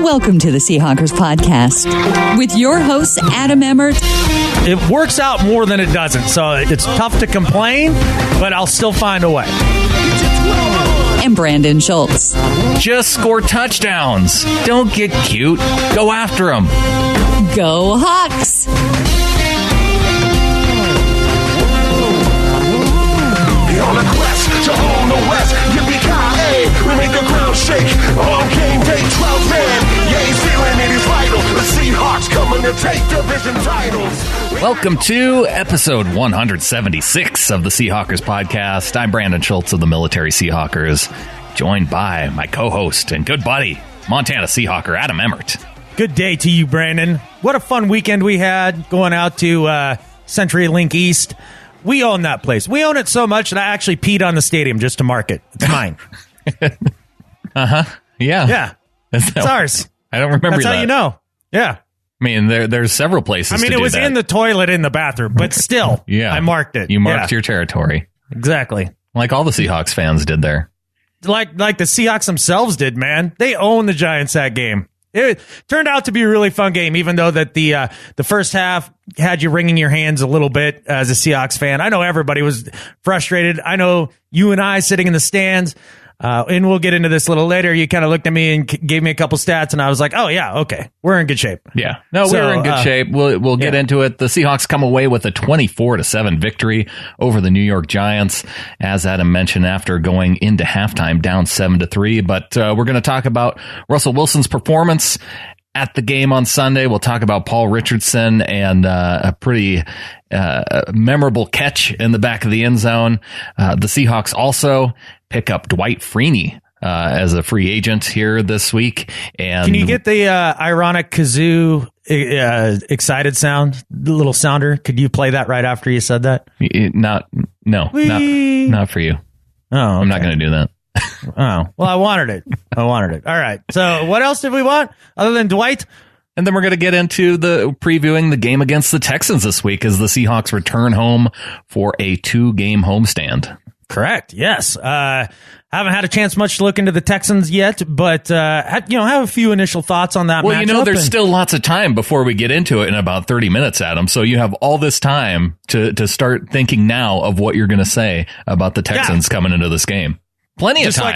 Welcome to the Seahawkers podcast with your hosts, Adam Emmert. It works out more than it doesn't, so it's tough to complain, but I'll still find a way. And Brandan Schultz. Just score touchdowns. Don't get cute. Go after them. Go Hawks. On a quest to own the West, yippee-ki-yay, we make the ground shake. On game day, 12 man, yay, feeling it is vital. The Seahawks coming to take division titles. Welcome to episode 176 of the Seahawkers podcast. I'm Brandan Schultz of the Military Seahawkers, joined by my co-host and good buddy, Montana Seahawker Adam Emmert. Good day to you, Brandon. What a fun weekend we had going out to CenturyLink East. We own that place. We own it so much that I actually peed on the stadium just to mark it. It's mine. Uh-huh. Yeah. Yeah. It's ours. I don't remember that. That's how you know. Yeah. I mean, there's several places to do that. I mean, it was in the toilet in the bathroom, but still, yeah. I marked it. You marked your territory. Exactly. Like all the Seahawks fans did there. Like the Seahawks themselves did, man. They own the Giants that game. It turned out to be a really fun game, even though that the first half had you wringing your hands a little bit as a Seahawks fan. I know everybody was frustrated. I know you and I sitting in the stands, and we'll get into this a little later. You kind of looked at me and gave me a couple stats, and I was like, oh, yeah, okay, we're in good shape. Yeah. No, we're in good shape. We'll get into it. The Seahawks come away with a 24-7 victory over the New York Giants, as Adam mentioned, after going into halftime down 7-3. But we're going to talk about Russell Wilson's performance at the game on Sunday. We'll talk about Paul Richardson and a pretty memorable catch in the back of the end zone. The Seahawks also pick up Dwight Freeney as a free agent here this week. And can you get the ironic kazoo excited sound, the little sounder? Could you play that right after you said that? Not for you. Oh, okay. I'm not going to do that. Oh, well, I wanted it. All right. So what else did we want other than Dwight? And then we're going to get into previewing the game against the Texans this week as the Seahawks return home for a 2-game homestand. Correct. Yes. Haven't had a chance much to look into the Texans yet, but have a few initial thoughts on that. Well, there's still lots of time before we get into it in about 30 minutes, Adam. So you have all this time to start thinking now of what you're going to say about the Texans coming into this game. Plenty of time.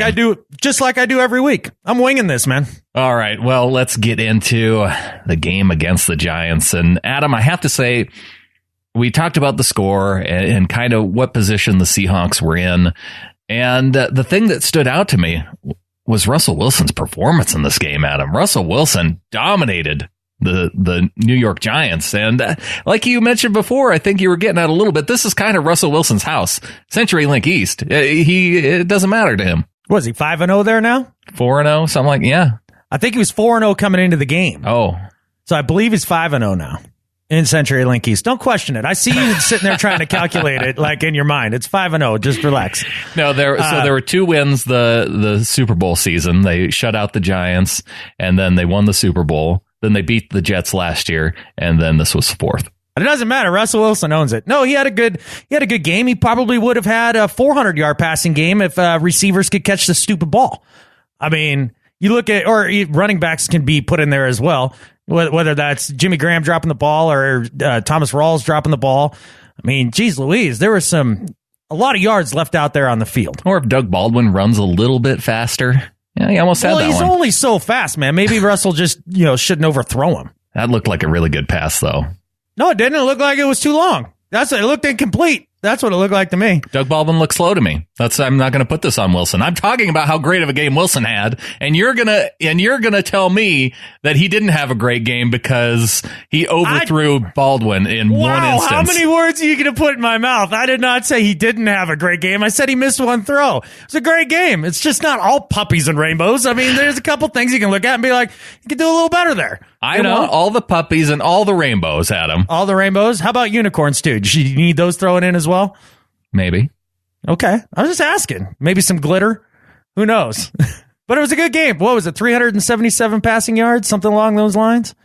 Just like I do every week. I'm winging this, man. All right. Well, let's get into the game against the Giants. And Adam, I have to say, we talked about the score and kind of what position the Seahawks were in. And the thing that stood out to me was Russell Wilson's performance in this game, Adam. Russell Wilson dominated the New York Giants. And like you mentioned before, I think you were getting at a little bit. This is kind of Russell Wilson's house. CenturyLink East. It doesn't matter to him. Was he 5-0 there now? 4-0, something like, yeah. I think he was 4-0 coming into the game. Oh. So I believe he's 5-0 now in CenturyLink East. Don't question it. I see you sitting there trying to calculate it like in your mind. It's 5-0. Just relax. No, there were 2 wins the Super Bowl season. They shut out the Giants, and then they won the Super Bowl. Then they beat the Jets last year, and then this was 4th. It doesn't matter. Russell Wilson owns it. No, he had a good game. He probably would have had a 400-yard passing game if receivers could catch the stupid ball. I mean, you look at, or running backs can be put in there as well, whether that's Jimmy Graham dropping the ball or Thomas Rawls dropping the ball. I mean, geez Louise, there was a lot of yards left out there on the field. Or if Doug Baldwin runs a little bit faster. Yeah, he almost had that one. Well, he's only so fast, man. Maybe Russell just, shouldn't overthrow him. That looked like a really good pass, though. No, it didn't. It looked like it was too long. It looked incomplete. That's what it looked like to me. Doug Baldwin looked slow to me. I'm not going to put this on Wilson. I'm talking about how great of a game Wilson had, and you're gonna tell me that he didn't have a great game because he overthrew Baldwin in one instance. How many words are you going to put in my mouth? I did not say he didn't have a great game. I said he missed one throw. It's a great game. It's just not all puppies and rainbows. I mean, there's a couple things you can look at and be like, you could do a little better there. I want all the puppies and all the rainbows, Adam. All the rainbows? How about unicorns, too? Do you need those thrown in as well? Maybe. Okay. I was just asking. Maybe some glitter. Who knows? But it was a good game. What was it? 377 passing yards? Something along those lines?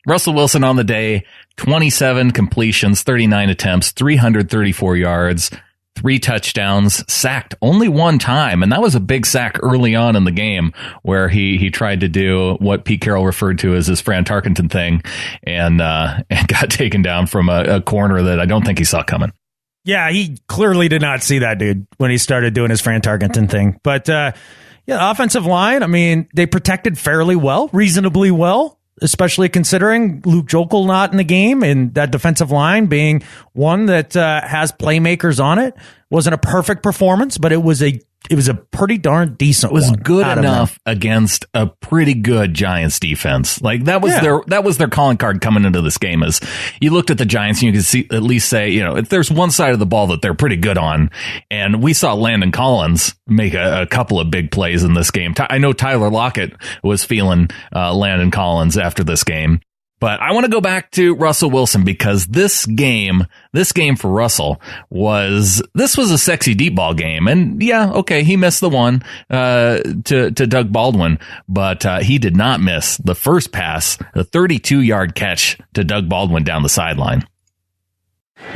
Russell Wilson on the day, 27 completions, 39 attempts, 334 yards, 3 touchdowns, sacked only 1 time. And that was a big sack early on in the game where he tried to do what Pete Carroll referred to as his Fran Tarkenton thing and got taken down from a corner that I don't think he saw coming. Yeah, he clearly did not see that, dude, when he started doing his Fran Tarkenton thing. But offensive line, I mean, they protected fairly well, reasonably well, especially considering Luke Jokel not in the game and that defensive line being one that has playmakers on it. Wasn't a perfect performance, but it was a pretty darn decent one. It was good enough against a pretty good Giants defense. Like that was their calling card coming into this game. Is you looked at the Giants and you could at least say, if there's one side of the ball that they're pretty good on, and we saw Landon Collins make a couple of big plays in this game. I know Tyler Lockett was feeling Landon Collins after this game. But I want to go back to Russell Wilson because this game for Russell was a sexy deep ball game. And yeah, okay, he missed the one to Doug Baldwin, but he did not miss the first pass, the 32-yard catch to Doug Baldwin down the sideline.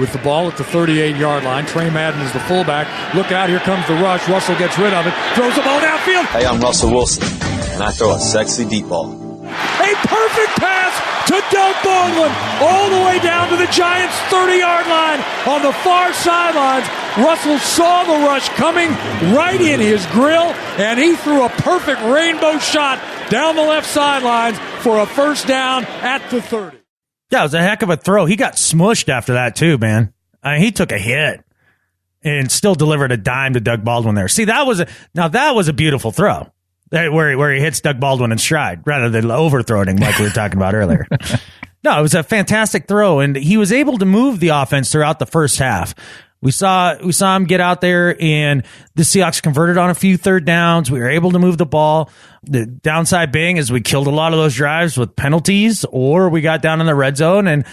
With the ball at the 38-yard line, Trey Madden is the fullback. Look out, here comes the rush. Russell gets rid of it, throws the ball downfield. Hey, I'm Russell Wilson, and I throw a sexy deep ball. A perfect pass to Doug Baldwin all the way down to the Giants' 30-yard line on the far sidelines. Russell saw the rush coming right in his grill, and he threw a perfect rainbow shot down the left sidelines for a first down at the 30. Yeah, it was a heck of a throw. He got smushed after that too, man. He took a hit and still delivered a dime to Doug Baldwin there. See, that was a beautiful throw. Where he hits Doug Baldwin in stride rather than overthrowing him like we were talking about earlier. No, it was a fantastic throw, and he was able to move the offense throughout the first half. We saw him get out there, and the Seahawks converted on a few third downs. We were able to move the ball. The downside being is we killed a lot of those drives with penalties, or we got down in the red zone, and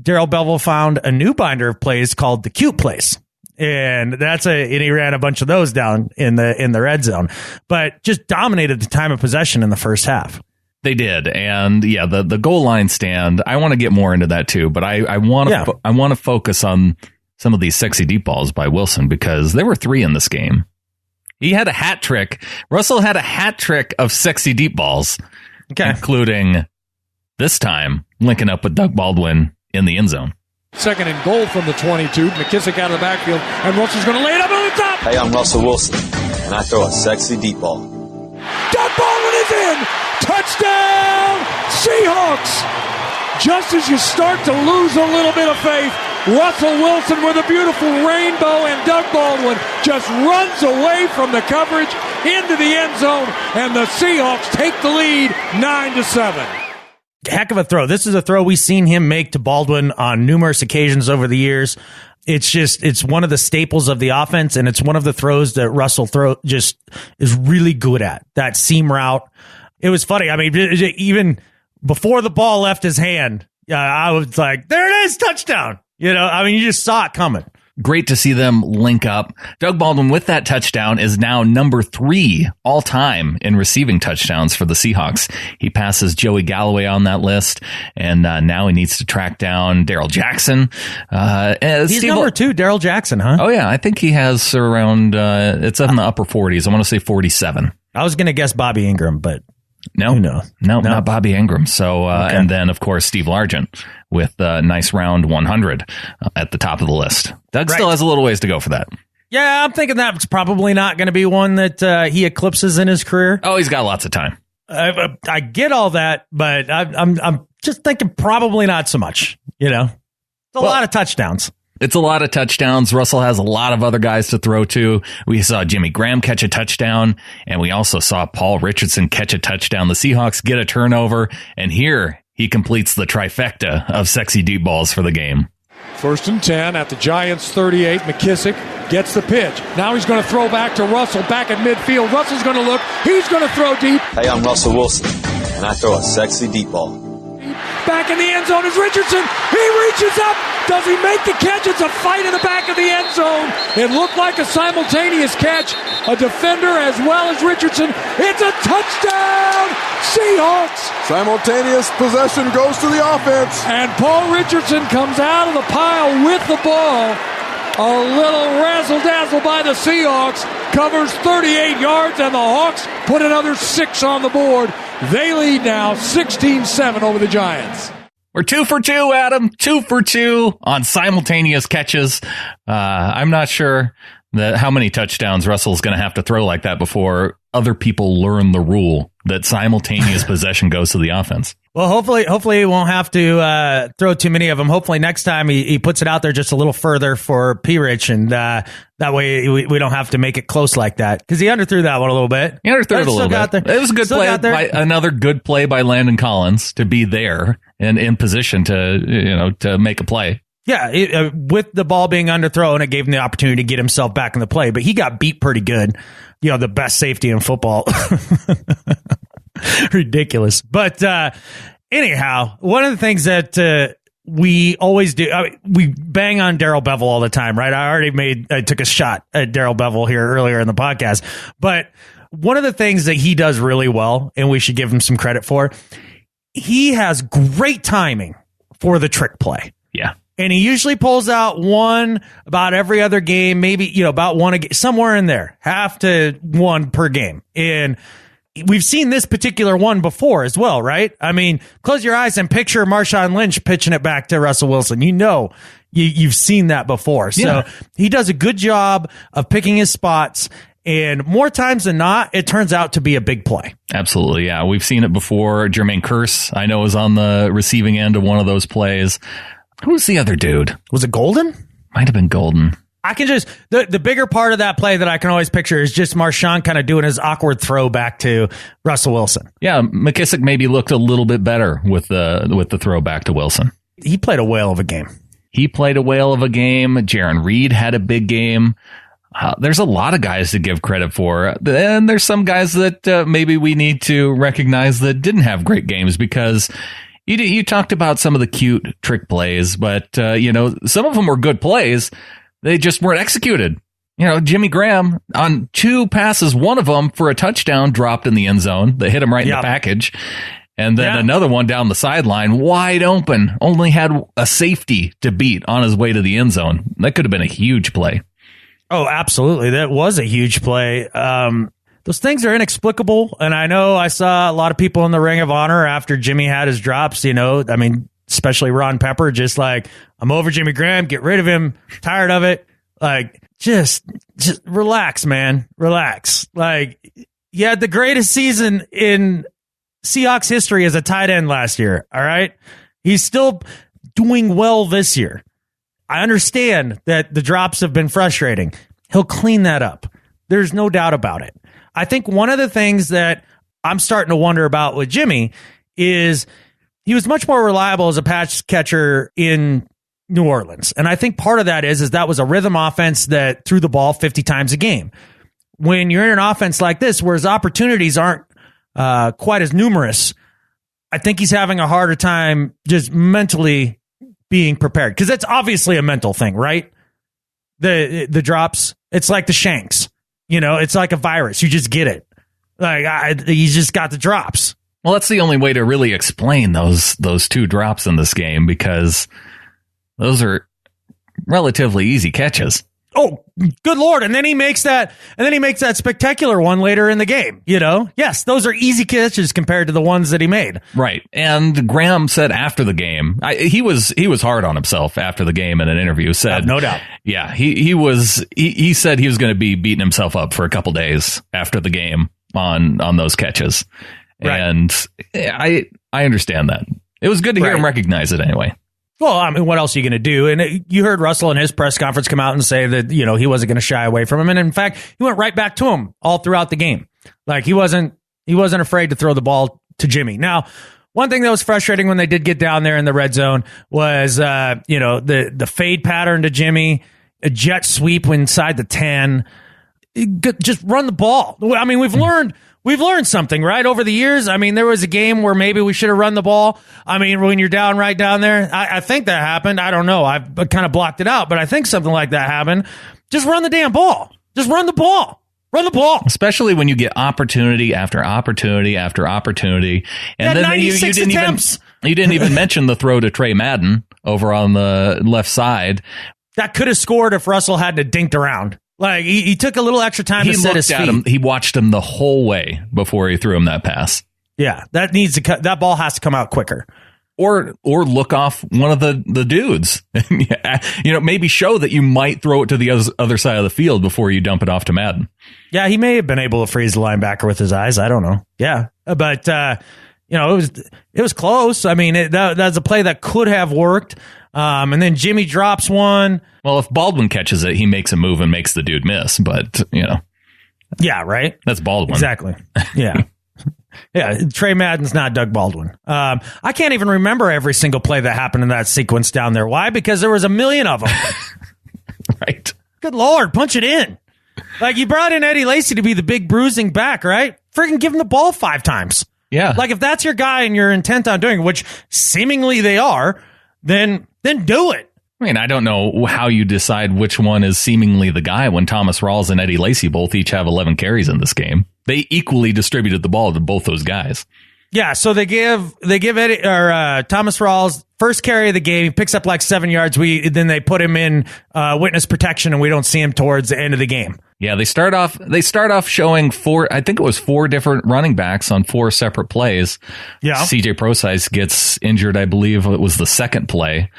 Darrell Bevell found a new binder of plays called the cute plays. And he ran a bunch of those down in the red zone, but just dominated the time of possession in the first half. They did. And yeah, the goal line stand, I want to get more into that too, but I want to focus on some of these sexy deep balls by Wilson because there were 3 in this game. He had a hat trick. Russell had a hat trick of sexy deep balls, including this time linking up with Doug Baldwin in the end zone. Second and goal from the 22. McKissick out of the backfield, and Russell's going to lay it up on the top. Hey, I'm Russell Wilson, and I throw a sexy deep ball. Doug Baldwin is in! Touchdown, Seahawks! Just as you start to lose a little bit of faith, Russell Wilson with a beautiful rainbow, and Doug Baldwin just runs away from the coverage into the end zone, and the Seahawks take the lead 9-7. Heck of a throw. This is a throw we've seen him make to Baldwin on numerous occasions over the years. It's one of the staples of the offense, and it's one of the throws that Russell just is really good at, that seam route. It was funny. I mean, even before the ball left his hand, I was like, there it is, touchdown. I mean, you just saw it coming. Great to see them link up. Doug Baldwin with that touchdown is now number 3 all time in receiving touchdowns for the Seahawks. He passes Joey Galloway on that list, and now he needs to track down Darrell Jackson. He's number 2, Darrell Jackson, huh? Oh yeah, I think he has around. It's in the upper 40s. I want to say 47. I was going to guess Bobby Ingram, but no, not Bobby Ingram. So, and then of course Steve Largent with a nice round 100 at the top of the list. Doug still has a little ways to go for that. Yeah, I'm thinking that's probably not going to be one that he eclipses in his career. Oh, he's got lots of time. I get all that, but I'm just thinking probably not so much. It's a lot of touchdowns. It's a lot of touchdowns. Russell has a lot of other guys to throw to. We saw Jimmy Graham catch a touchdown, and we also saw Paul Richardson catch a touchdown. The Seahawks get a turnover, and here he completes the trifecta of sexy deep balls for the game. 1st and 10 at the Giants' 38. McKissick gets the pitch. Now he's going to throw back to Russell back at midfield. Russell's going to look. He's going to throw deep. Hey, I'm Russell Wilson, and I throw a sexy deep ball. Back in the end zone is Richardson. He reaches up. Does he make the catch? It's a fight in the back of the end zone. It looked like a simultaneous catch. A defender as well as Richardson. It's a touchdown, Seahawks. Simultaneous possession goes to the offense. And Paul Richardson comes out of the pile with the ball. A little razzle-dazzle by the Seahawks. Covers 38 yards, and the Hawks put another 6 on the board. They lead now 16-7 over the Giants. We're 2 for 2, Adam. 2 for 2 on simultaneous catches. I'm not sure how many touchdowns Russell's going to have to throw like that before other people learn the rule that simultaneous possession goes to the offense. Well, hopefully he won't have to throw too many of them. Hopefully next time he puts it out there just a little further for P-Rich, and that way we don't have to make it close like that, because he underthrew that one a little bit. He underthrew it a little bit. It was a good play. Another good play by Landon Collins to be there and in position to make a play. Yeah, with the ball being underthrown, it gave him the opportunity to get himself back in the play, but he got beat pretty good. The best safety in football. Ridiculous. But anyhow, one of the things that we always do, we bang on Darrell Bevell all the time, right? I took a shot at Darrell Bevell here earlier in the podcast, but one of the things that he does really well, and we should give him some credit for, he has great timing for the trick play. Yeah. And he usually pulls out one about every other game, maybe, about one, somewhere in there, half to one per game. And we've seen this particular one before as well, right? I mean, close your eyes and picture Marshawn Lynch pitching it back to Russell Wilson. You've seen that before. So he does a good job of picking his spots. And more times than not, it turns out to be a big play. Absolutely, yeah. We've seen it before. Jermaine Kearse, I know, was on the receiving end of one of those plays. Who's the other dude? Was it Golden? Might have been Golden. I can just, the bigger part of that play that I can always picture is just Marshawn kind of doing his awkward throw back to Russell Wilson. Yeah, McKissick maybe looked a little bit better with the throw back to Wilson. He played a whale of a game. Jaron Reed had a big game. There's a lot of guys to give credit for. And there's some guys that maybe we need to recognize that didn't have great games, because you talked about some of the cute trick plays, but some of them were good plays. They just weren't executed. Jimmy Graham on 2 passes, one of them for a touchdown, dropped in the end zone. They hit him right in the package. And then another one down the sideline, wide open, only had a safety to beat on his way to the end zone. That could have been a huge play. Oh, absolutely. That was a huge play. Those things are inexplicable. And I know I saw a lot of people in the Ring of Honor after Jimmy had his drops, especially Ron Pepper, just like, I'm over Jimmy Graham, get rid of him, tired of it. Like, just relax, man. Relax. Like, you had the greatest season in Seahawks history as a tight end last year. All right. He's still doing well this year. I understand that the drops have been frustrating. He'll clean that up. There's no doubt about it. I think one of the things that I'm starting to wonder about with Jimmy is he was much more reliable as a pass catcher in New Orleans. And I think part of that is that was a rhythm offense that threw the ball 50 times a game. When you're in an offense like this, where his opportunities aren't quite as numerous, I think he's having a harder time just mentally being prepared, because that's obviously a mental thing, right? The drops, it's like the shanks, it's like a virus. You just get it. Like, he's just got the drops. Well, that's the only way to really explain those 2 drops in this game, because those are relatively easy catches. Oh, good Lord. And then he makes that spectacular one later in the game. Yes, those are easy catches compared to the ones that he made. Right. And Graham said after the game, he was hard on himself after the game in an interview, said, no doubt. Yeah, he said he was going to be beating himself up for a couple days after the game on those catches. Right. And I understand that. It was good to hear him recognize it anyway. Well, I mean, what else are you going to do? And you heard Russell in his press conference come out and say that, he wasn't going to shy away from him. And in fact, he went right back to him all throughout the game. Like, he wasn't afraid to throw the ball to Jimmy. Now, one thing that was frustrating when they did get down there in the red zone was, the fade pattern to Jimmy, a jet sweep inside the 10. Just run the ball. I mean, we've learned something, right, over the years. I mean, there was a game where maybe we should have run the ball. I mean, when you're down right down there, I think that happened. I don't know. I've kind of blocked it out, but I think something like that happened. Just run the damn ball. Just run the ball. Run the ball. Especially when you get opportunity after opportunity after opportunity. And then you didn't even mention the throw to Trey Madden over on the left side. that could have scored if Russell hadn't dinked around. Like, he took a little extra time to set his feet. He watched him the whole way before he threw him that pass. Yeah, that ball has to come out quicker. Or look off one of the dudes. Maybe show that you might throw it to the other side of the field before you dump it off to Madden. Yeah, he may have been able to freeze the linebacker with his eyes. I don't know. Yeah, but it was close. I mean, that's a play that could have worked. And then Jimmy drops one. Well, if Baldwin catches it, he makes a move and makes the dude miss. But yeah, right. That's Baldwin. Exactly. Yeah. Yeah, Trey Madden's not Doug Baldwin. I can't even remember every single play that happened in that sequence down there. Why? Because there was a million of them. Right. Good Lord, punch it in. Like, you brought in Eddie Lacy to be the big bruising back, right? Friggin' give him the ball 5 times. Yeah. Like, if that's your guy and you're intent on doing it, which seemingly they are, then do it. I mean, I don't know how you decide which one is seemingly the guy when Thomas Rawls and Eddie Lacy both each have 11 carries in this game. They equally distributed the ball to both those guys. Yeah, so they give Eddie or Thomas Rawls first carry of the game. He picks up like 7 yards. Then they put him in witness protection, and we don't see him towards the end of the game. Yeah, they start off showing 4. I think it was 4 different running backs on 4 separate plays. Yeah, CJ Prosise gets injured. I believe it was the second play,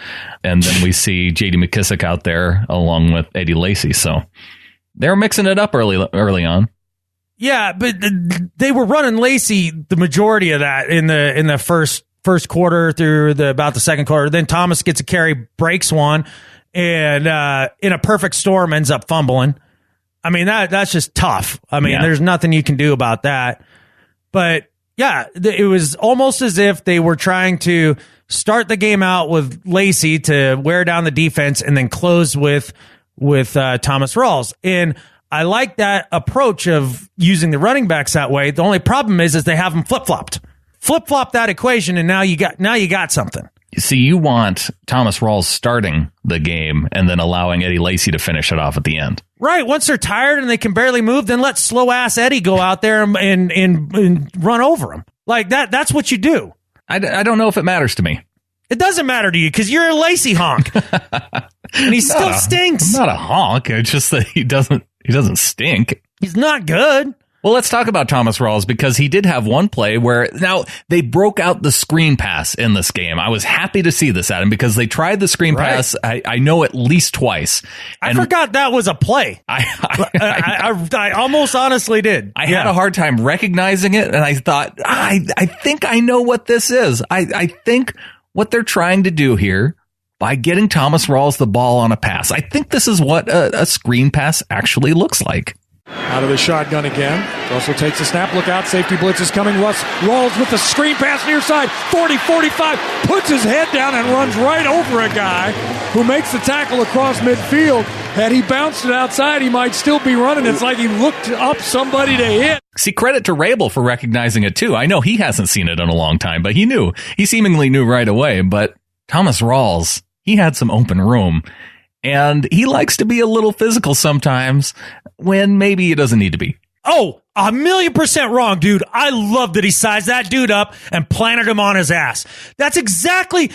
and then we see J.D. McKissick out there along with Eddie Lacy. So they were mixing it up early on. Yeah, but they were running Lacy the majority of that in the first quarter through about the second quarter. Then Thomas gets a carry, breaks one, and in a perfect storm ends up fumbling. I mean, that's just tough. I mean, There's nothing you can do about that. But yeah, it was almost as if they were trying to start the game out with Lacy to wear down the defense and then close with Thomas Rawls. And I like that approach of using the running backs that way. The only problem is they have them flip-flopped. Flip-flop that equation, and now you got something. See, you want Thomas Rawls starting the game and then allowing Eddie Lacy to finish it off at the end. Right. Once they're tired and they can barely move, then let slow-ass Eddie go out there and run over him. Like, that's what you do. I don't know if it matters to me. It doesn't matter to you because you're a Lacy honk. And he still stinks. I'm not a honk. It's just that he doesn't stink. He's not good. Well, let's talk about Thomas Rawls because he did have one play where now they broke out the screen pass in this game. I was happy to see this, Adam, because they tried the screen pass. I know at least twice. I forgot that was a play. I almost honestly did. I had a hard time recognizing it, and I thought, I think I know what this is. I think what they're trying to do here by getting Thomas Rawls the ball on a pass. I think this is what a screen pass actually looks like. Out of the shotgun again. Russell takes a snap. Look out. Safety blitz is coming. Rawls with the screen pass near side. 40, 45. Puts his head down and runs right over a guy who makes the tackle across midfield. Had he bounced it outside, he might still be running. It's like he looked up somebody to hit. See, credit to Rabel for recognizing it, too. I know he hasn't seen it in a long time, but he knew. He seemingly knew right away. But Thomas Rawls, he had some open room. And he likes to be a little physical sometimes when maybe he doesn't need to be. Oh, 1,000,000% wrong, dude. I love that he sized that dude up and planted him on his ass. That's exactly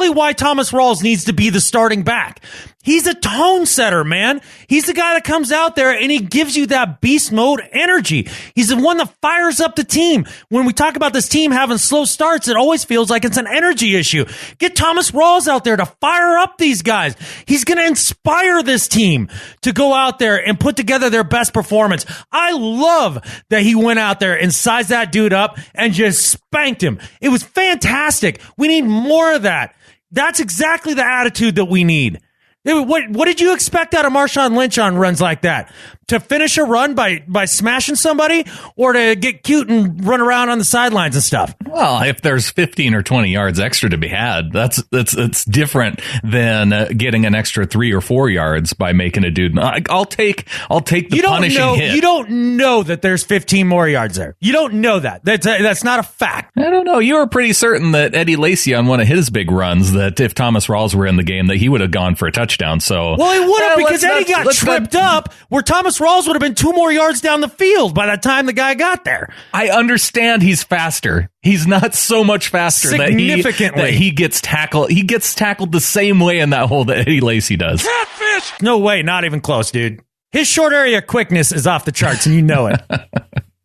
why Thomas Rawls needs to be the starting back. He's a tone setter, man. He's the guy that comes out there and he gives you that beast mode energy. He's the one that fires up the team. When we talk about this team having slow starts, it always feels like it's an energy issue. Get Thomas Rawls out there to fire up these guys. He's going to inspire this team to go out there and put together their best performance. I love that he went out there and sized that dude up and just spanked him. It was fantastic. We need more of that. That's exactly the attitude that we need. What did you expect out of Marshawn Lynch on runs like that? To finish a run by smashing somebody, or to get cute and run around on the sidelines and stuff? Well, if there's 15 or 20 yards extra to be had, that's different than getting an extra 3 or 4 yards by making a dude. I'll take the punishing hit. You don't know that there's 15 more yards there. You don't know that. That's not a fact. I don't know. You were pretty certain that Eddie Lacy on one of his big runs, that if Thomas Rawls were in the game, that he would have gone for a touchdown. touchdown. So, well, he would have because then he got tripped up where Thomas Rawls would have been 2 more yards down the field by the time the guy got there. I understand he's faster. He's not so much faster that he gets tackled. He gets tackled the same way in that hole that Eddie Lacy does. Catfish! No way. Not even close, dude. His short area quickness is off the charts, and you know it.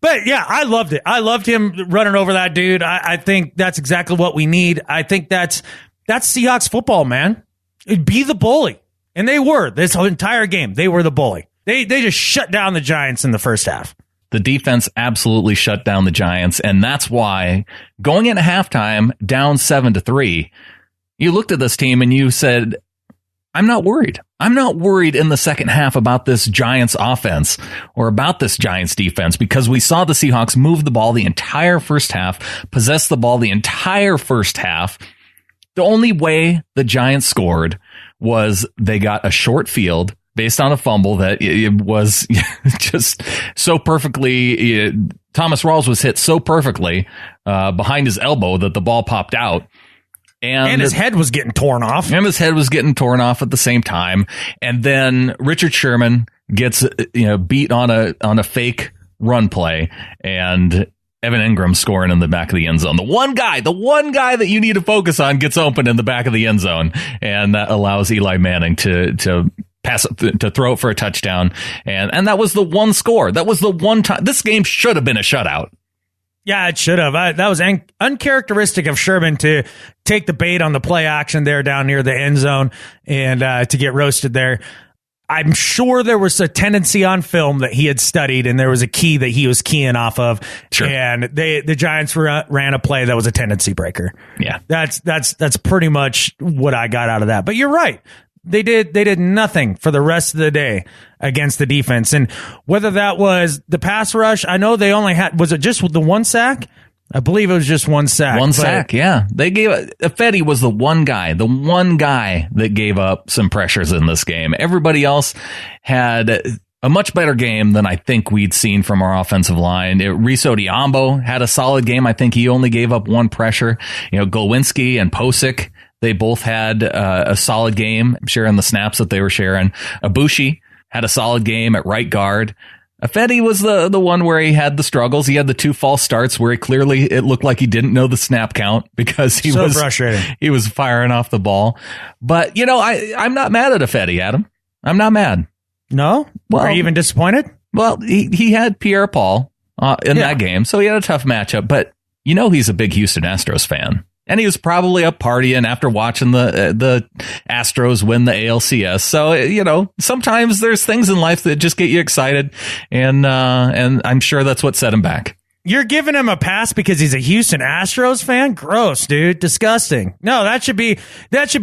But yeah, I loved it. I loved him running over that dude. I think that's exactly what we need. I think that's Seahawks football, man. Be the bully. And they were. This whole entire game, they were the bully. They just shut down the Giants in the first half. The defense absolutely shut down the Giants, and that's why going into halftime down 7-3, you looked at this team and you said, I'm not worried. I'm not worried in the second half about this Giants offense or about this Giants defense because we saw the Seahawks move the ball the entire first half, possess the ball the entire first half. The only way the Giants scored was they got a short field based on a fumble that it was just so perfectly. Thomas Rawls was hit so perfectly behind his elbow that the ball popped out. And his head was getting torn off. And his head was getting torn off at the same time. And then Richard Sherman gets beat on a fake run play, and Evan Ingram scoring in the back of the end zone. The one guy that you need to focus on gets open in the back of the end zone, and that allows Eli Manning to pass to throw it for a touchdown. And that was the one score. That was the one time. This game should have been a shutout. Yeah, it should have. That was uncharacteristic of Sherman to take the bait on the play action there down near the end zone and to get roasted there. I'm sure there was a tendency on film that he had studied, and there was a key that he was keying off of. Sure. And the Giants ran a play that was a tendency breaker. Yeah, that's pretty much what I got out of that. But you're right. They did nothing for the rest of the day against the defense. And whether that was the pass rush, I know they only had, was it just the one sack? I believe it was just one sack. One sack, yeah. They gave Fetty was the one guy that gave up some pressures in this game. Everybody else had a much better game than I think we'd seen from our offensive line. Riso Diambo had a solid game. I think he only gave up one pressure. Glowinski and Posick, they both had a solid game, sharing the snaps that they were sharing. Ibushi had a solid game at right guard. Fetty was the one where he had the struggles. He had the 2 false starts where it looked like he didn't know the snap count because he was frustrating. He was firing off the ball. But, I'm not mad at Fetty, Adam. I'm not mad. No? Well, are you even disappointed? Well, he had Pierre-Paul in that game, so he had a tough matchup. But, he's a big Houston Astros fan. And he was probably up partying after watching the Astros win the ALCS. So, sometimes there's things in life that just get you excited. And I'm sure that's what set him back. You're giving him a pass because he's a Houston Astros fan? Gross, dude. Disgusting. No, that should be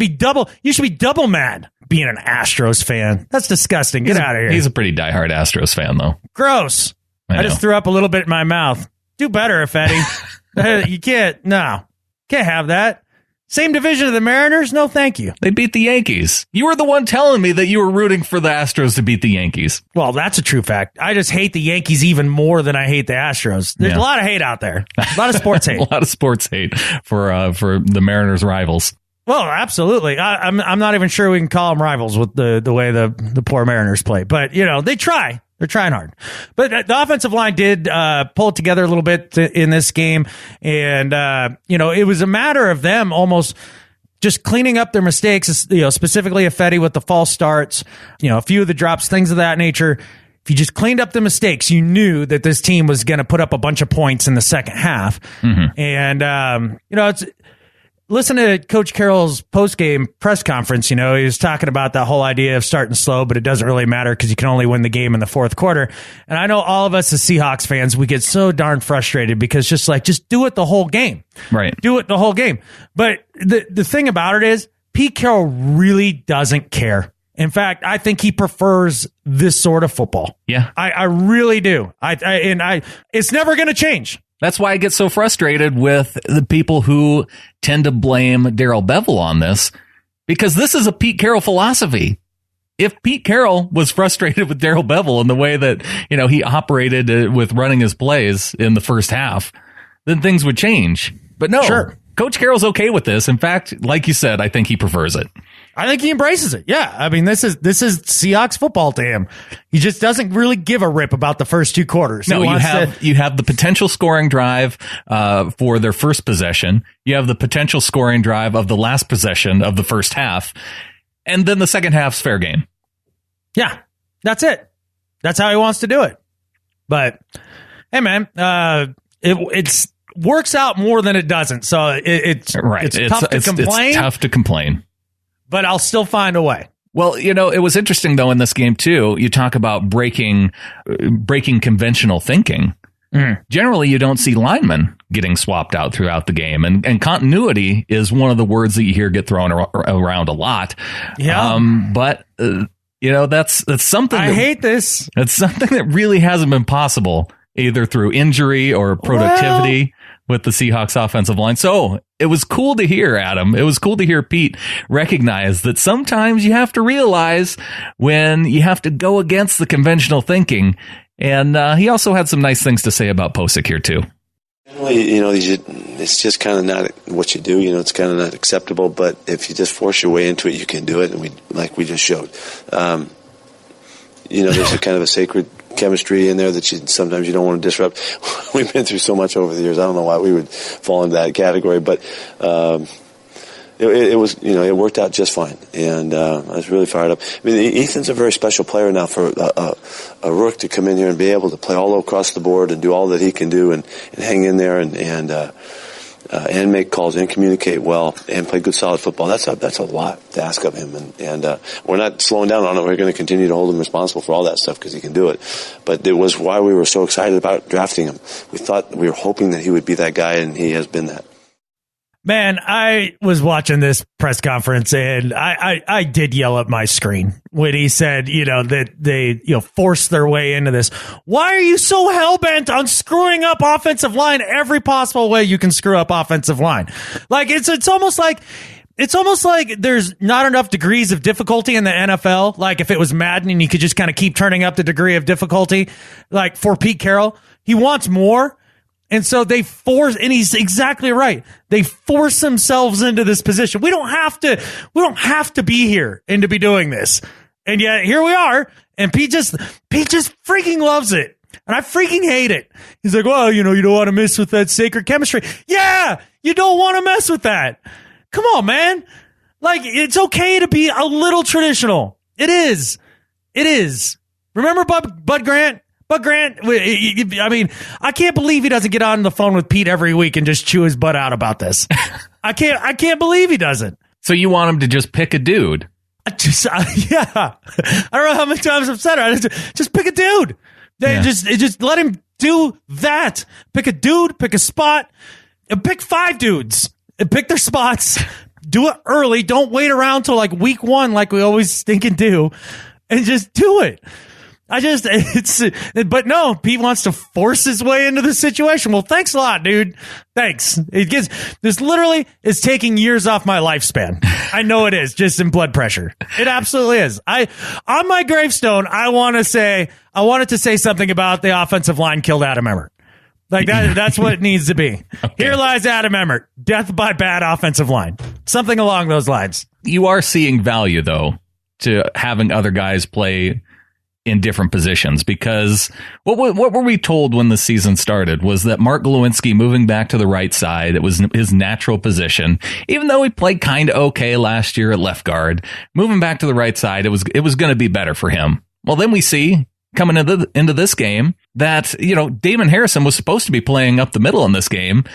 double. You should be double mad being an Astros fan. That's disgusting. Get out of here. He's a pretty diehard Astros fan, though. Gross. I just threw up a little bit in my mouth. Do better, Fetty. You can't. No. Can't have that. Same division of the Mariners? No, thank you. They beat the Yankees. You were the one telling me that you were rooting for the Astros to beat the Yankees. Well, that's a true fact. I just hate the Yankees even more than I hate the Astros. There's a lot of hate out there. A lot of sports hate. A lot of sports hate for the Mariners rivals. Well, absolutely. I'm not even sure we can call them rivals with the way the poor Mariners play. But, they try. They're trying hard. But the offensive line did pull it together a little bit in this game. And, it was a matter of them almost just cleaning up their mistakes, specifically Fetty with the false starts, a few of the drops, things of that nature. If you just cleaned up the mistakes, you knew that this team was going to put up a bunch of points in the second half. Mm-hmm. And, it's... Listen to Coach Carroll's post-game press conference. He was talking about that whole idea of starting slow, but it doesn't really matter because you can only win the game in the fourth quarter. And I know all of us as Seahawks fans, we get so darn frustrated because just do it the whole game. Right. Do it the whole game. But the thing about it is Pete Carroll really doesn't care. In fact, I think he prefers this sort of football. Yeah. I really do. It's never going to change. That's why I get so frustrated with the people who tend to blame Darrell Bevell on this, because this is a Pete Carroll philosophy. If Pete Carroll was frustrated with Darrell Bevell and the way that, he operated with running his plays in the first half, then things would change. But no, sure. Coach Carroll's okay with this. In fact, like you said, I think he prefers it. I think he embraces it. Yeah. I mean, this is Seahawks football to him. He just doesn't really give a rip about the first 2 quarters. No, you have the potential scoring drive for their first possession. You have the potential scoring drive of the last possession of the first half. And then the second half's fair game. Yeah, that's it. That's how he wants to do it. But, hey, man, it works out more than it doesn't. So it's tough to complain. It's tough to complain. But I'll still find a way. Well, it was interesting, though, in this game, too. You talk about breaking conventional thinking. Generally, you don't see linemen getting swapped out throughout the game. And continuity is one of the words that you hear get thrown around a lot. Yeah. But, that's something. I hate this. It's something that really hasn't been possible, either through injury or productivity with the Seahawks offensive line. So it was cool to hear, Adam. It was cool to hear Pete recognize that sometimes you have to realize when you have to go against the conventional thinking. And he also had some nice things to say about Posick here, too. It's just kind of not what you do. It's kind of not acceptable. But if you just force your way into it, you can do it. And we just showed. There's a kind of a sacred chemistry in there that sometimes you don't want to disrupt. We've been through so much over the years. I don't know why we would fall into that category, but it was, it worked out just fine. And I was really fired up. I mean, Ethan's a very special player now for a rook to come in here and be able to play all across the board and do all that he can do and hang in there and make calls and communicate well and play good solid football. That's a lot to ask of him, and we're not slowing down on it. We're going to continue to hold him responsible for all that stuff because he can do it. But it was why we were so excited about drafting him. We were hoping that he would be that guy, and he has been that. Man, I was watching this press conference and I did yell at my screen when he said, that they, forced their way into this. Why are you so hell-bent on screwing up offensive line every possible way you can screw up offensive line? Like, it's almost like there's not enough degrees of difficulty in the NFL. Like, if it was Madden and you could just kind of keep turning up the degree of difficulty, like for Pete Carroll, he wants more. And so they force, and he's exactly right. They force themselves into this position. We don't have to be here and to be doing this. And yet here we are. And Pete just freaking loves it. And I freaking hate it. He's like, well, you don't want to mess with that sacred chemistry. Yeah, you don't want to mess with that. Come on, man. Like, it's okay to be a little traditional. It is. Remember Bud Grant? But Grant, I mean, I can't believe he doesn't get on the phone with Pete every week and just chew his butt out about this. I can't believe he doesn't. So you want him to just pick a dude? Yeah. I don't know how many times I've said it. Just pick a dude. Just let him do that. Pick a dude, pick a spot, and pick 5 dudes. And pick their spots. Do it early. Don't wait around till like week 1 like we always think and do. And just do it. But no, Pete wants to force his way into the situation. Well, thanks a lot, dude. Thanks. This literally is taking years off my lifespan. I know it is, just in blood pressure. It absolutely is. On my gravestone, I wanted to say something about the offensive line killed Adam Emmert. Like that's what it needs to be. Okay. Here lies Adam Emmert. Death by bad offensive line. Something along those lines. You are seeing value, though, to having other guys play in different positions, because what were we told when the season started was that Mark Glowinski moving back to the right side, it was his natural position. Even though he played kind of okay last year at left guard, moving back to the right side, it was going to be better for him. Well, then we see coming into this game that, Damon Harrison was supposed to be playing up the middle in this game.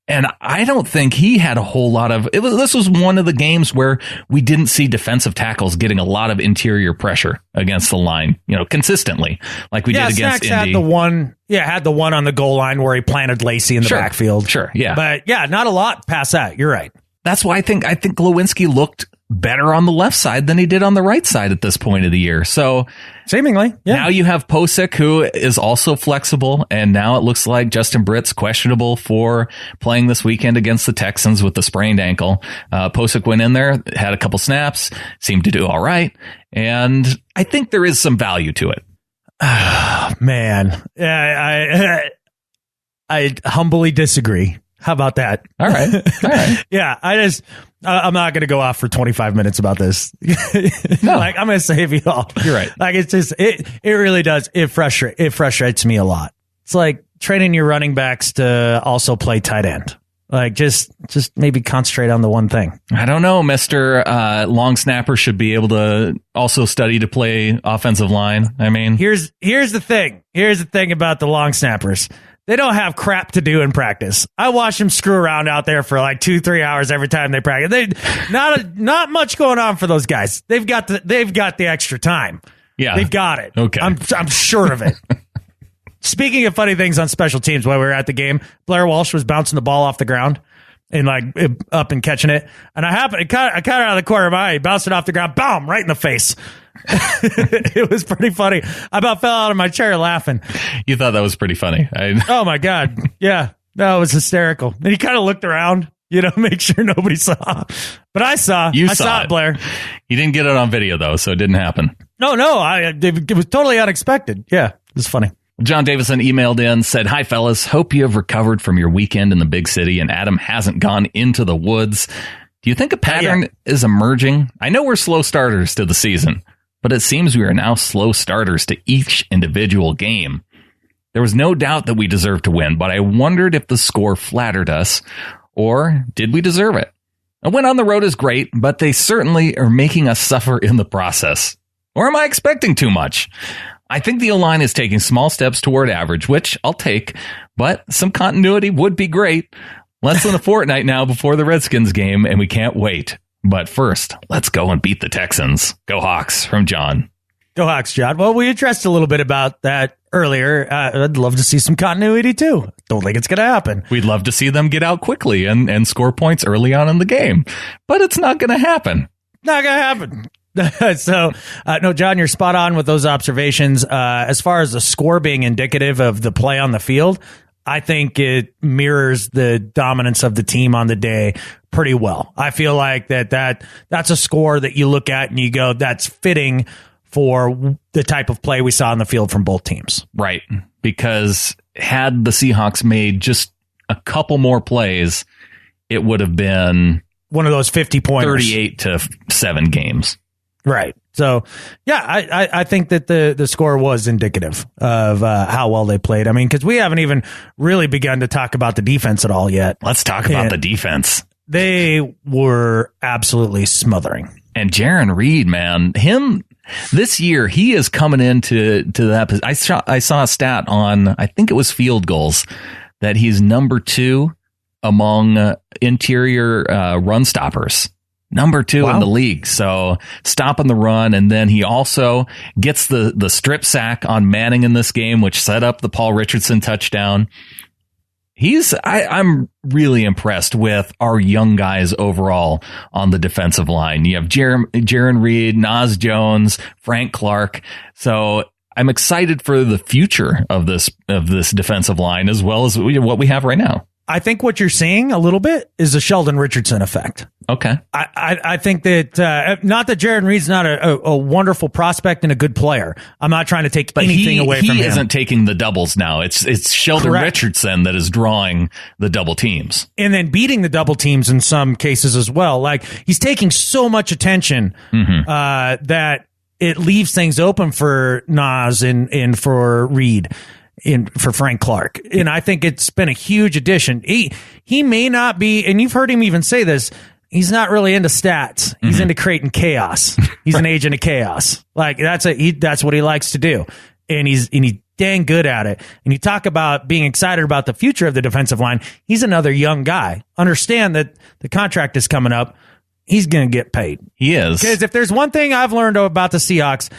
And I don't think he had a whole lot of it. This was one of the games where we didn't see defensive tackles getting a lot of interior pressure against the line, consistently, like we did against Snacks Indy. Had the one on the goal line where he planted Lacey in the backfield. Sure, yeah. But yeah, not a lot past that. You're right. That's why I think Glowinski looked better on the left side than he did on the right side at this point of the year. So seemingly, yeah. Now you have Posick, who is also flexible, and now it looks like Justin Britt's questionable for playing this weekend against the Texans with the sprained ankle. Posick went in there, had a couple snaps, seemed to do all right, and I think there is some value to it. Man, I humbly disagree. How about that? All right. Yeah, I'm not going to go off for 25 minutes about this. No. Like, I'm going to save you all. You're right. Like, it's just, it really does. It frustrates me a lot. It's like training your running backs to also play tight end. Like, just maybe concentrate on the one thing. I don't know, Mr. Long Snapper should be able to also study to play offensive line. I mean, here's the thing. Here's the thing about the long snappers. They don't have crap to do in practice. I watch them screw around out there for like 2-3 hours every time they practice. Not much going on for those guys. They've got the extra time. Yeah, they've got it. Okay, I'm sure of it. Speaking of funny things on special teams, while we were at the game, Blair Walsh was bouncing the ball off the ground and like up and catching it. And I caught it out of the corner of my eye. He bounced it off the ground, boom, right in the face. It was pretty funny. I about fell out of my chair laughing. You thought that was pretty funny. Oh my God. Yeah. No, it was hysterical. And he kind of looked around, make sure nobody saw. But I saw. I saw it, Blair. You didn't get it on video though, so it didn't happen. No. It was totally unexpected. Yeah. It was funny. John Davison emailed in, said, "Hi, fellas. Hope you have recovered from your weekend in the big city and Adam hasn't gone into the woods. Do you think a pattern is emerging? I know we're slow starters to the season, but it seems we are now slow starters to each individual game. There was no doubt that we deserved to win, but I wondered if the score flattered us, or did we deserve it? A win on the road is great, but they certainly are making us suffer in the process. Or am I expecting too much? I think the O-line is taking small steps toward average, which I'll take, but some continuity would be great. Less than a fortnight now before the Redskins game, and we can't wait. But first, let's go and beat the Texans. Go Hawks," from John. Go Hawks, John. Well, we addressed a little bit about that earlier. I'd love to see some continuity, too. Don't think it's going to happen. We'd love to see them get out quickly and score points early on in the game, but it's not going to happen. Not going to happen. So, no, John, you're spot on with those observations. As far as the score being indicative of the play on the field, I think it mirrors the dominance of the team on the day pretty well. I feel like that's a score that you look at and you go, that's fitting for the type of play we saw on the field from both teams. Right. Because had the Seahawks made just a couple more plays, it would have been one of those 50-pointers. 38-7 games. Right. So, yeah, I think that the score was indicative of how well they played. I mean, because we haven't even really begun to talk about the defense at all yet. Let's talk about the defense. They were absolutely smothering. And Jaron Reed, man, this year, he is coming into that. I saw a stat on, I think it was field goals, that he's number 2 among interior run stoppers. Number 2 in the league. So stopping the run. And then he also gets the strip sack on Manning in this game, which set up the Paul Richardson touchdown. I'm really impressed with our young guys overall on the defensive line. You have Jaron Reed, Nas Jones, Frank Clark. So I'm excited for the future of this defensive line as well as what we have right now. I think what you're seeing a little bit is the Sheldon Richardson effect. Okay. I think that, not that Jaron Reed's not a wonderful prospect and a good player. I'm not trying to take anything away from him. He isn't taking the doubles now. It's Sheldon Richardson that is drawing the double teams. And then beating the double teams in some cases as well. Like, he's taking so much attention, that it leaves things open for Nas and for Reed. For Frank Clark. And I think it's been a huge addition. He may not be, and you've heard him even say this, he's not really into stats. He's into creating chaos. He's an agent of chaos. Like, that's what he likes to do. And he's dang good at it. And you talk about being excited about the future of the defensive line. He's another young guy. Understand that the contract is coming up. He's going to get paid. He is. Because if there's one thing I've learned about the Seahawks,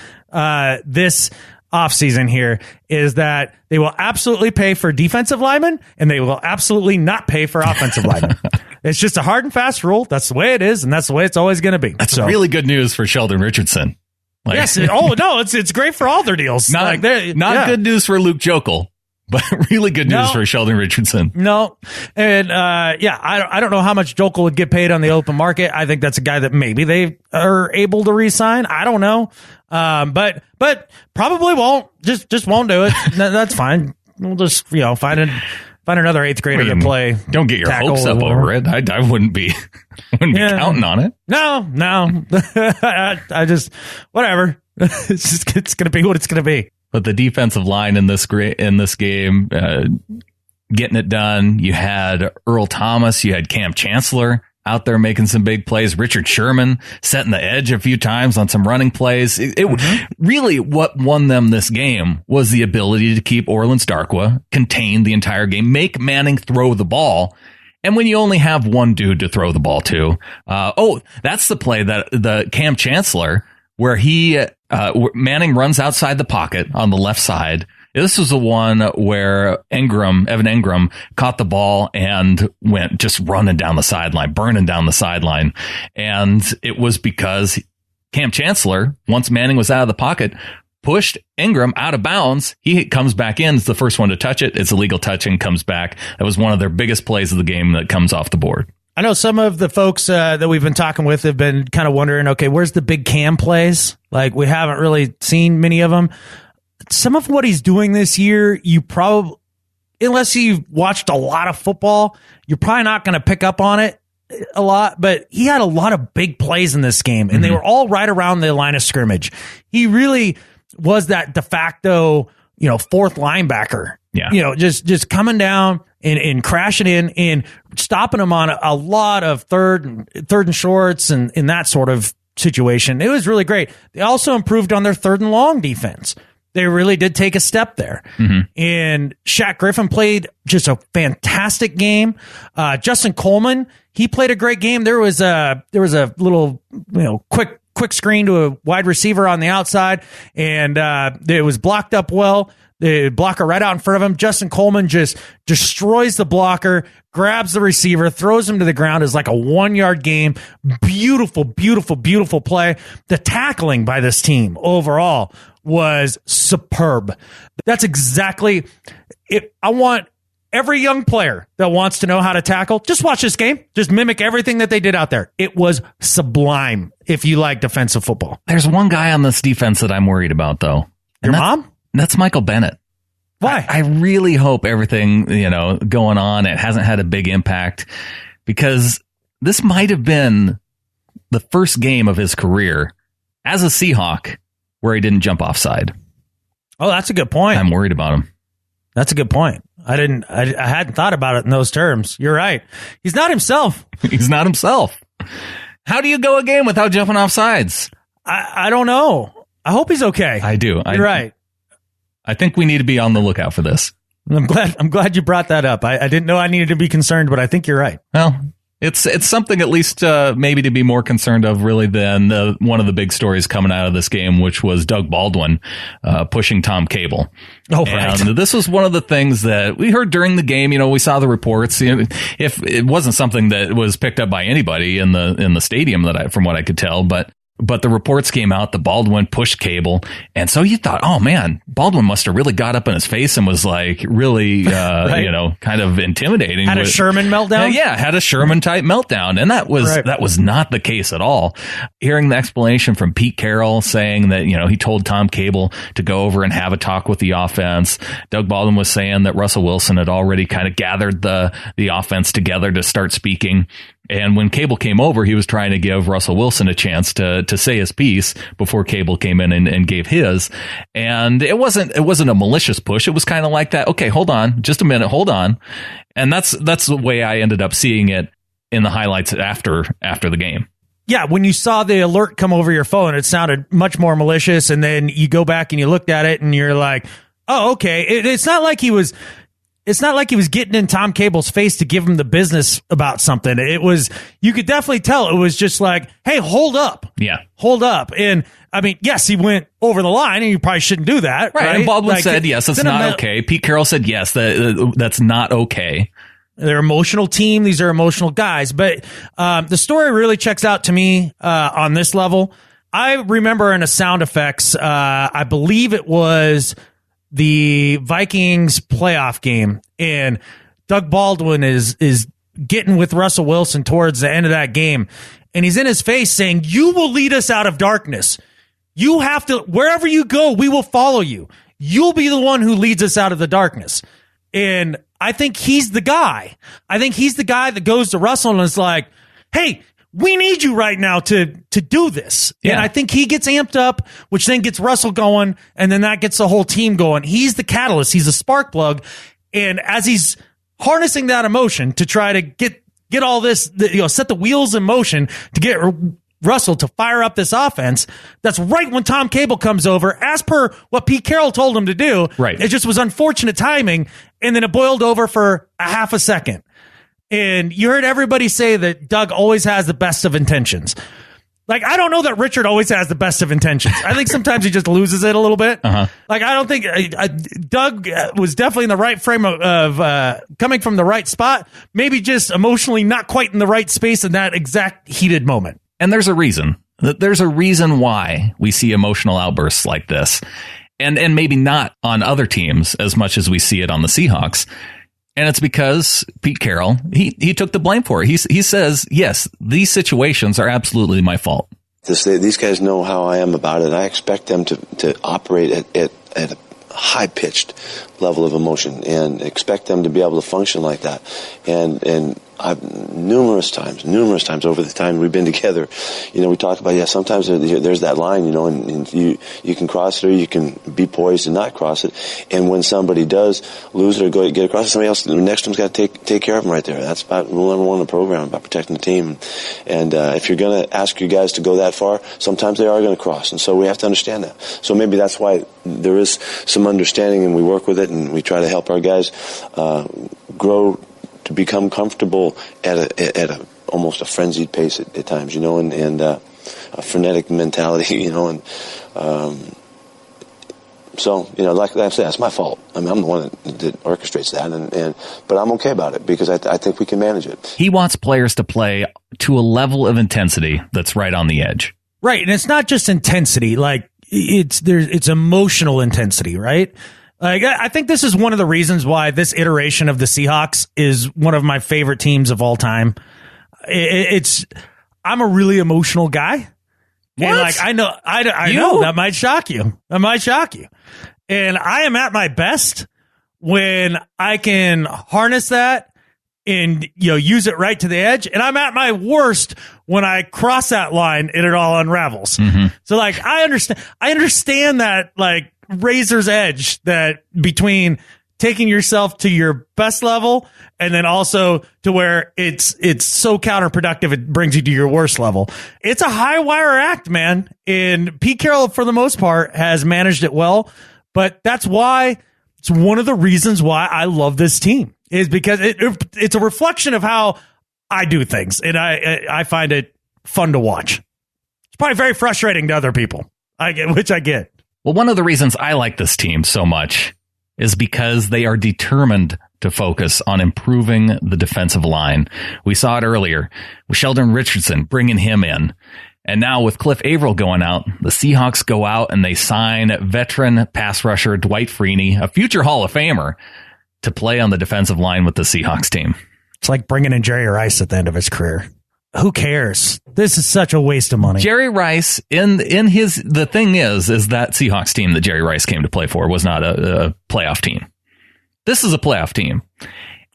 this offseason here, is that they will absolutely pay for defensive linemen and they will absolutely not pay for offensive linemen. It's just a hard and fast rule. That's the way it is, and that's the way it's always going to be. That's really good news for Sheldon Richardson. Yes. Oh no, it's great for all their deals. Not good news for Luke Jokel, but really good news for Sheldon Richardson. No. And I don't know how much Jokel would get paid on the open market. I think that's a guy that maybe they are able to re-sign. I don't know. But probably won't. Just won't do it. That's fine. We'll just find Find another 8th grader to play. Don't get your hopes up over it. I wouldn't be counting on it. No. I just, whatever. It's going to be what it's going to be. But the defensive line in this game, getting it done. You had Earl Thomas. You had Cam Chancellor out there making some big plays. Richard Sherman setting the edge a few times on some running plays. Really what won them this game was the ability to keep Orleans Darkwa contained the entire game, make Manning throw the ball. And when you only have one dude to throw the ball to, that's the play that the Cam Chancellor, where Manning runs outside the pocket on the left side. This was the one where Evan Engram caught the ball and went just running down the sideline, burning down the sideline. And it was because Cam Chancellor, once Manning was out of the pocket, pushed Engram out of bounds. He comes back in. It's the first one to touch it. It's a legal touch and comes back. That was one of their biggest plays of the game that comes off the board. I know some of the folks that we've been talking with have been kind of wondering, okay, where's the big Cam plays? Like, we haven't really seen many of them. Some of what he's doing this year, you probably, unless you've watched a lot of football, you're probably not going to pick up on it a lot, but he had a lot of big plays in this game, and they were all right around the line of scrimmage. He really was that de facto, fourth linebacker. Yeah. Just coming down and crashing in and stopping him on a lot of third and shorts and in that sort of situation. It was really great. They also improved on their 3rd and long defense. They really did take a step there. And Shaq Griffin played just a fantastic game. Justin Coleman, he played a great game. There was a little, quick screen to a wide receiver on the outside, and it was blocked up well. The blocker right out in front of him. Justin Coleman just destroys the blocker, grabs the receiver, throws him to the ground. It's like a 1-yard game. Beautiful, beautiful, beautiful play. The tackling by this team overall was superb. That's exactly it. I want every young player that wants to know how to tackle, just watch this game. Just mimic everything that they did out there. It was sublime if you like defensive football. There's one guy on this defense that I'm worried about, though. Your mom? That's Michael Bennett. Why? I really hope everything, going on, it hasn't had a big impact, because this might have been the first game of his career as a Seahawk where he didn't jump offside. Oh, that's a good point. I'm worried about him. That's a good point. I hadn't thought about it in those terms. You're right. He's not himself. He's not himself. How do you go a game without jumping off sides? I don't know. I hope he's okay. I do. You're right. I think we need to be on the lookout for this. I'm glad you brought that up. I didn't know I needed to be concerned, but I think you're right. Well, it's something at least maybe to be more concerned of, really, than one of the big stories coming out of this game, which was Doug Baldwin pushing Tom Cable. Oh, right. And this was one of the things that we heard during the game. We saw the reports. If it wasn't something that was picked up by anybody in the stadium, from what I could tell, but the reports came out that Baldwin pushed Cable. And so you thought, oh man, Baldwin must have really got up in his face and was like really, right. Kind of intimidating. Had a Sherman meltdown? Had a Sherman type meltdown. And that was not the case at all. Hearing the explanation from Pete Carroll saying that, he told Tom Cable to go over and have a talk with the offense. Doug Baldwin was saying that Russell Wilson had already kind of gathered the offense together to start speaking. And when Cable came over, he was trying to give Russell Wilson a chance to say his piece before Cable came in and gave his. And it wasn't a malicious push. It was kind of like that. Okay, hold on, just a minute, hold on. And that's the way I ended up seeing it in the highlights after the game. Yeah, when you saw the alert come over your phone, it sounded much more malicious. And then you go back and you looked at it and you're like, oh, okay. It's not like he was getting in Tom Cable's face to give him the business about something. You could definitely tell it was just like, hey, hold up. Yeah. Hold up. And I mean, yes, he went over the line and you probably shouldn't do that. Right. And Baldwin said, yes, that's not okay. Pete Carroll said, yes, that's not okay. They're an emotional team. These are emotional guys. But the story really checks out to me on this level. I remember in a sound effects, I believe it was the Vikings playoff game, and Doug Baldwin is getting with Russell Wilson towards the end of that game, and he's in his face saying, "You will lead us out of darkness. You have to, wherever you go, we will follow you. You'll be the one who leads us out of the darkness." And I think he's the guy. I think he's the guy that goes to Russell and is like, hey, we need you right now to do this. Yeah. And I think he gets amped up, which then gets Russell going, and then that gets the whole team going. He's the catalyst. He's a spark plug. And as he's harnessing that emotion to try to get all this, set the wheels in motion to get Russell to fire up this offense, that's right when Tom Cable comes over, as per what Pete Carroll told him to do. Right. It just was unfortunate timing, and then it boiled over for a half a second. And you heard everybody say that Doug always has the best of intentions. Like, I don't know that Richard always has the best of intentions. I think sometimes he just loses it a little bit. Like, I don't think Doug was definitely in the right frame of coming from the right spot, maybe just emotionally not quite in the right space in that exact heated moment. And there's a reason. There's a reason why we see emotional outbursts like this. And maybe not on other teams as much as we see it on the Seahawks. And it's because Pete Carroll, he took the blame for it. He says, yes, these situations are absolutely my fault. These guys know how I am about it. I expect them to operate at a high-pitched level of emotion and expect them to be able to function like that. And I've numerous times over the time we've been together, we talk about, sometimes there's that line, and you can cross it or you can be poised and not cross it. And when somebody does lose it or get across it, somebody else, the next one's got to take care of them right there. That's about rule number one in the program, about protecting the team. And if you're going to ask your guys to go that far, sometimes they are going to cross. And so we have to understand that. So maybe that's why there is some understanding, and we work with it, and we try to help our guys grow to become comfortable at a almost a frenzied pace at times, and a frenetic mentality, so, like I said, that's my fault. I mean, I'm the one that orchestrates that, but I'm okay about it because I think we can manage it. He wants players to play to a level of intensity that's right on the edge. Right, and it's not just intensity, like it's emotional intensity, right? Like, I think this is one of the reasons why this iteration of the Seahawks is one of my favorite teams of all time. I'm a really emotional guy. What? And like, I know that might shock you. And I am at my best when I can harness that and, use it right to the edge. And I'm at my worst when I cross that line and it all unravels. Mm-hmm. So like, I understand that, like, razor's edge that between taking yourself to your best level and then also to where it's so counterproductive it brings you to your worst level. It's a high wire act, man. And Pete Carroll, for the most part, has managed it well. But that's why it's one of the reasons why I love this team, is because it's a reflection of how I do things, and I find it fun to watch. It's probably very frustrating to other people, which I get. Well, one of the reasons I like this team so much is because they are determined to focus on improving the defensive line. We saw it earlier with Sheldon Richardson, bringing him in. And now with Cliff Averill going out, the Seahawks go out and they sign veteran pass rusher Dwight Freeney, a future Hall of Famer, to play on the defensive line with the Seahawks team. It's like bringing in Jerry Rice at the end of his career. Who cares? This is such a waste of money. Jerry Rice, the thing is that Seahawks team that Jerry Rice came to play for was not a playoff team. This is a playoff team.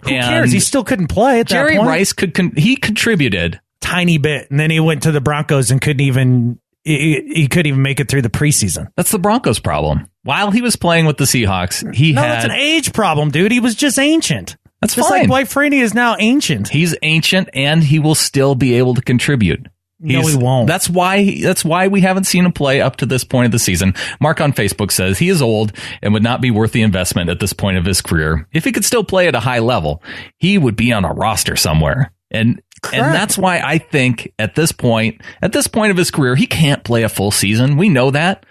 Who cares? He still couldn't play at that point. Jerry Rice he contributed tiny bit, and then he went to the Broncos and couldn't even make it through the preseason. That's the Broncos' problem. While he was playing with the Seahawks, it's an age problem, dude. He was just ancient. That's just fine. Like Dwight Freeney is now ancient. He's ancient, and he will still be able to contribute. No, he won't. That's why we haven't seen him play up to this point of the season. Mark on Facebook says he is old and would not be worth the investment at this point of his career. If he could still play at a high level, he would be on a roster somewhere. And that's why I think at this point of his career, he can't play a full season. We know that,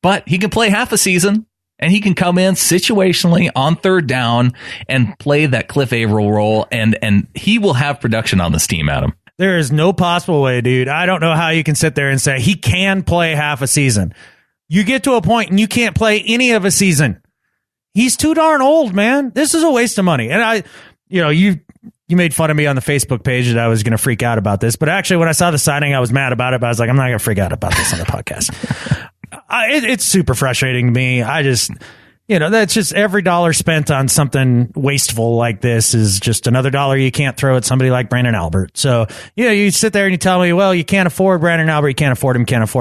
but he can play half a season. And he can come in situationally on third down and play that Cliff Averill role, and he will have production on this team, Adam. There is no possible way, dude. I don't know how you can sit there and say he can play half a season. You get to a point and you can't play any of a season. He's too darn old, man. This is a waste of money. And you made fun of me on the Facebook page that I was going to freak out about this, but actually when I saw the signing, I was mad about it, but I was like, I'm not going to freak out about this on the podcast. It's super frustrating to me. that's just every dollar spent on something wasteful like this is just another dollar you can't throw at somebody like Brandan Albert. So, you sit there and you tell me, well, you can't afford Brandan Albert, you can't afford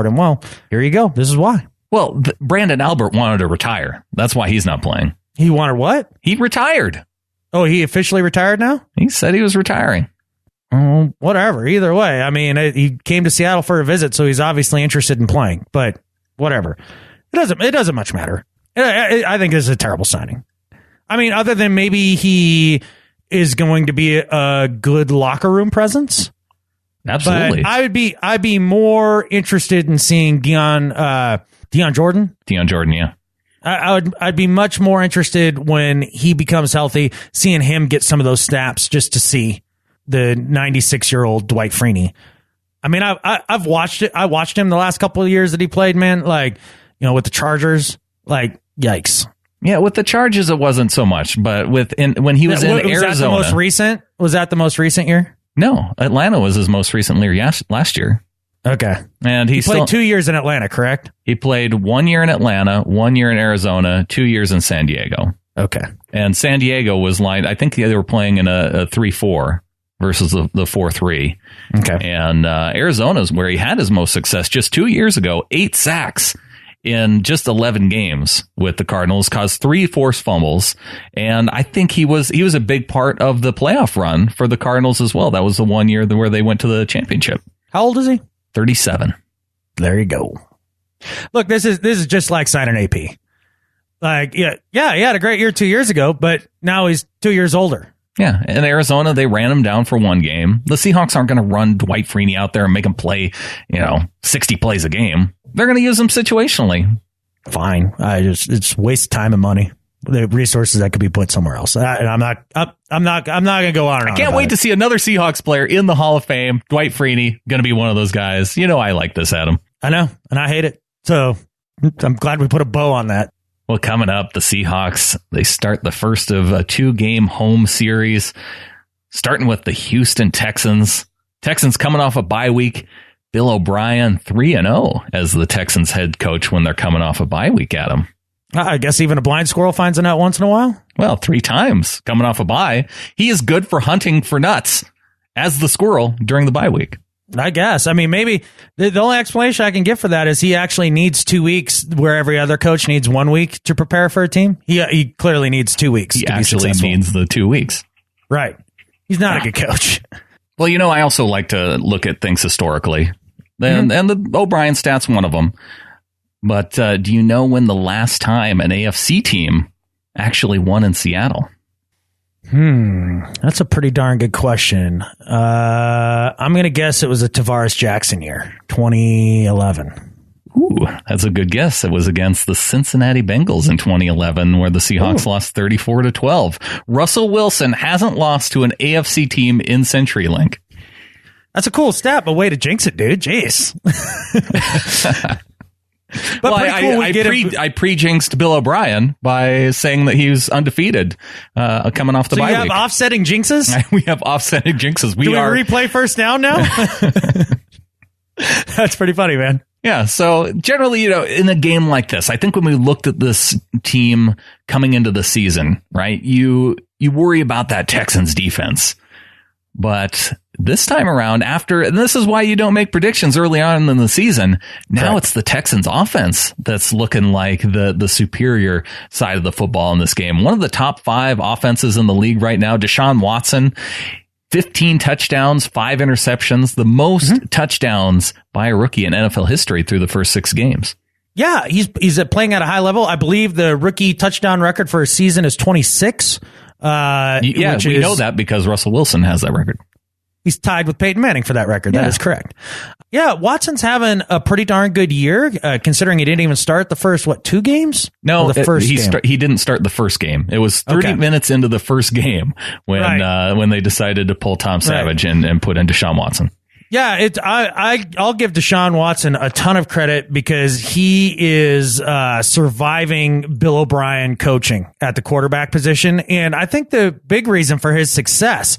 him. Well, here you go. This is why. Well, Brandan Albert wanted to retire. That's why he's not playing. He wanted what? He retired. Oh, he officially retired now? He said he was retiring. Whatever. Either way, I mean, he came to Seattle for a visit, so he's obviously interested in playing. But whatever, it doesn't much matter. I think this is a terrible signing. I mean, other than maybe he is going to be a good locker room presence. Absolutely. But I'd be more interested in seeing Dion Jordan. Dion Jordan, yeah. I'd be much more interested when he becomes healthy, seeing him get some of those snaps just to see the 96-year-old Dwight Freeney. I mean, I've watched it. I watched him the last couple of years that he played, man. Like, with the Chargers, like, yikes. Yeah, with the Chargers, it wasn't so much, but when he was in Arizona. Was that the most recent? Was that the most recent year? No, Atlanta was his most recent year last year. Okay. And he played 2 years in Atlanta, correct? He played 1 year in Atlanta, 1 year in Arizona, 2 years in San Diego. Okay. And San Diego was I think they were playing in a 3-4 versus the 4-3. Okay. And Arizona's where he had his most success just 2 years ago, 8 sacks in just 11 games with the Cardinals, caused 3 forced fumbles. And I think he was a big part of the playoff run for the Cardinals as well. That was the 1 year where they went to the championship. How old is he? 37. There you go. Look, this is just like signing AP. Like, yeah, he had a great year 2 years ago, but now he's 2 years older. Yeah, in Arizona, they ran him down for 1 game. The Seahawks aren't going to run Dwight Freeney out there and make him play, 60 plays a game. They're going to use him situationally. Fine. It's waste of time and money. The resources that could be put somewhere else. I'm not going to go on and on. I can't wait to see another Seahawks player in the Hall of Fame. Dwight Freeney, going to be one of those guys. I like this, Adam. I know, and I hate it. So I'm glad we put a bow on that. Well, coming up, the Seahawks, they start the first of a 2-game home series, starting with the Houston Texans. Texans coming off a bye week. Bill O'Brien 3-0 as the Texans head coach when they're coming off a bye week, Adam. I guess even a blind squirrel finds a nut once in a while. Well, 3 times coming off a bye. He is good for hunting for nuts as the squirrel during the bye week. I guess. I mean, maybe the only explanation I can give for that is he actually needs 2 weeks where every other coach needs 1 week to prepare for a team. He clearly needs 2 weeks. He actually needs the 2 weeks. Right. He's not a good coach. Well, I also like to look at things historically. And the O'Brien stat's one of them. But do you know when the last time an AFC team actually won in Seattle? That's a pretty darn good question. I'm going to guess it was a Tavares Jackson year, 2011. Ooh, that's a good guess. It was against the Cincinnati Bengals in 2011, where the Seahawks lost 34-12. Russell Wilson hasn't lost to an AFC team in CenturyLink. That's a cool stat, but way to jinx it, dude. Jeez. But well, I pre-jinxed Bill O'Brien by saying that he was undefeated coming off the bye week. So you have offsetting jinxes? We have offsetting jinxes. Do we replay first down now? That's pretty funny, man. Yeah, so generally, in a game like this, I think when we looked at this team coming into the season, right, you worry about that Texans defense. But this time around, and this is why you don't make predictions early on in the season, now Correct. It's the Texans offense that's looking like the superior side of the football in this game. One of the top 5 offenses in the league right now, Deshaun Watson, 15 touchdowns, 5 interceptions, the most touchdowns by a rookie in NFL history through the first 6 games. Yeah, he's playing at a high level. I believe the rookie touchdown record for a season is 26. We know that because Russell Wilson has that record. He's tied with Peyton Manning for that record. That is correct. Yeah, Watson's having a pretty darn good year, considering he didn't even start the first, 2 games? No, the first game. He didn't start the first game. It was 30 minutes into the first game when they decided to pull Tom Savage and put in Deshaun Watson. Yeah, I'll give Deshaun Watson a ton of credit because he is surviving Bill O'Brien coaching at the quarterback position. And I think the big reason for his success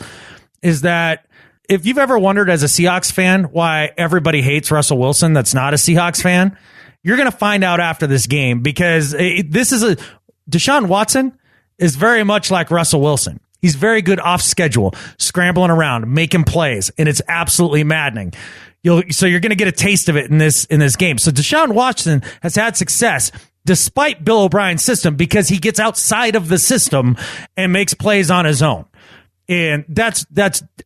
is that if you've ever wondered as a Seahawks fan why everybody hates Russell Wilson that's not a Seahawks fan, you're going to find out after this game because this is Deshaun Watson is very much like Russell Wilson. He's very good off schedule, scrambling around, making plays, and it's absolutely maddening. So you're going to get a taste of it in this game. So Deshaun Watson has had success despite Bill O'Brien's system because he gets outside of the system and makes plays on his own. And that's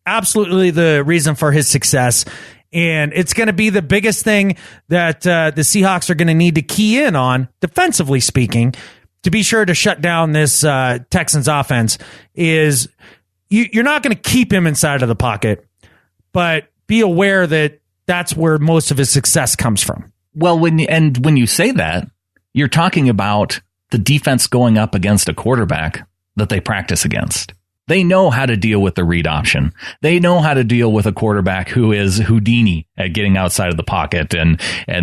absolutely the reason for his success. And it's going to be the biggest thing that the Seahawks are going to need to key in on, defensively speaking, to be sure to shut down this Texans offense. Is you're not going to keep him inside of the pocket, but be aware that that's where most of his success comes from. Well, when you say that, you're talking about the defense going up against a quarterback that they practice against. They know how to deal with the read option. They know how to deal with a quarterback who is Houdini at getting outside of the pocket and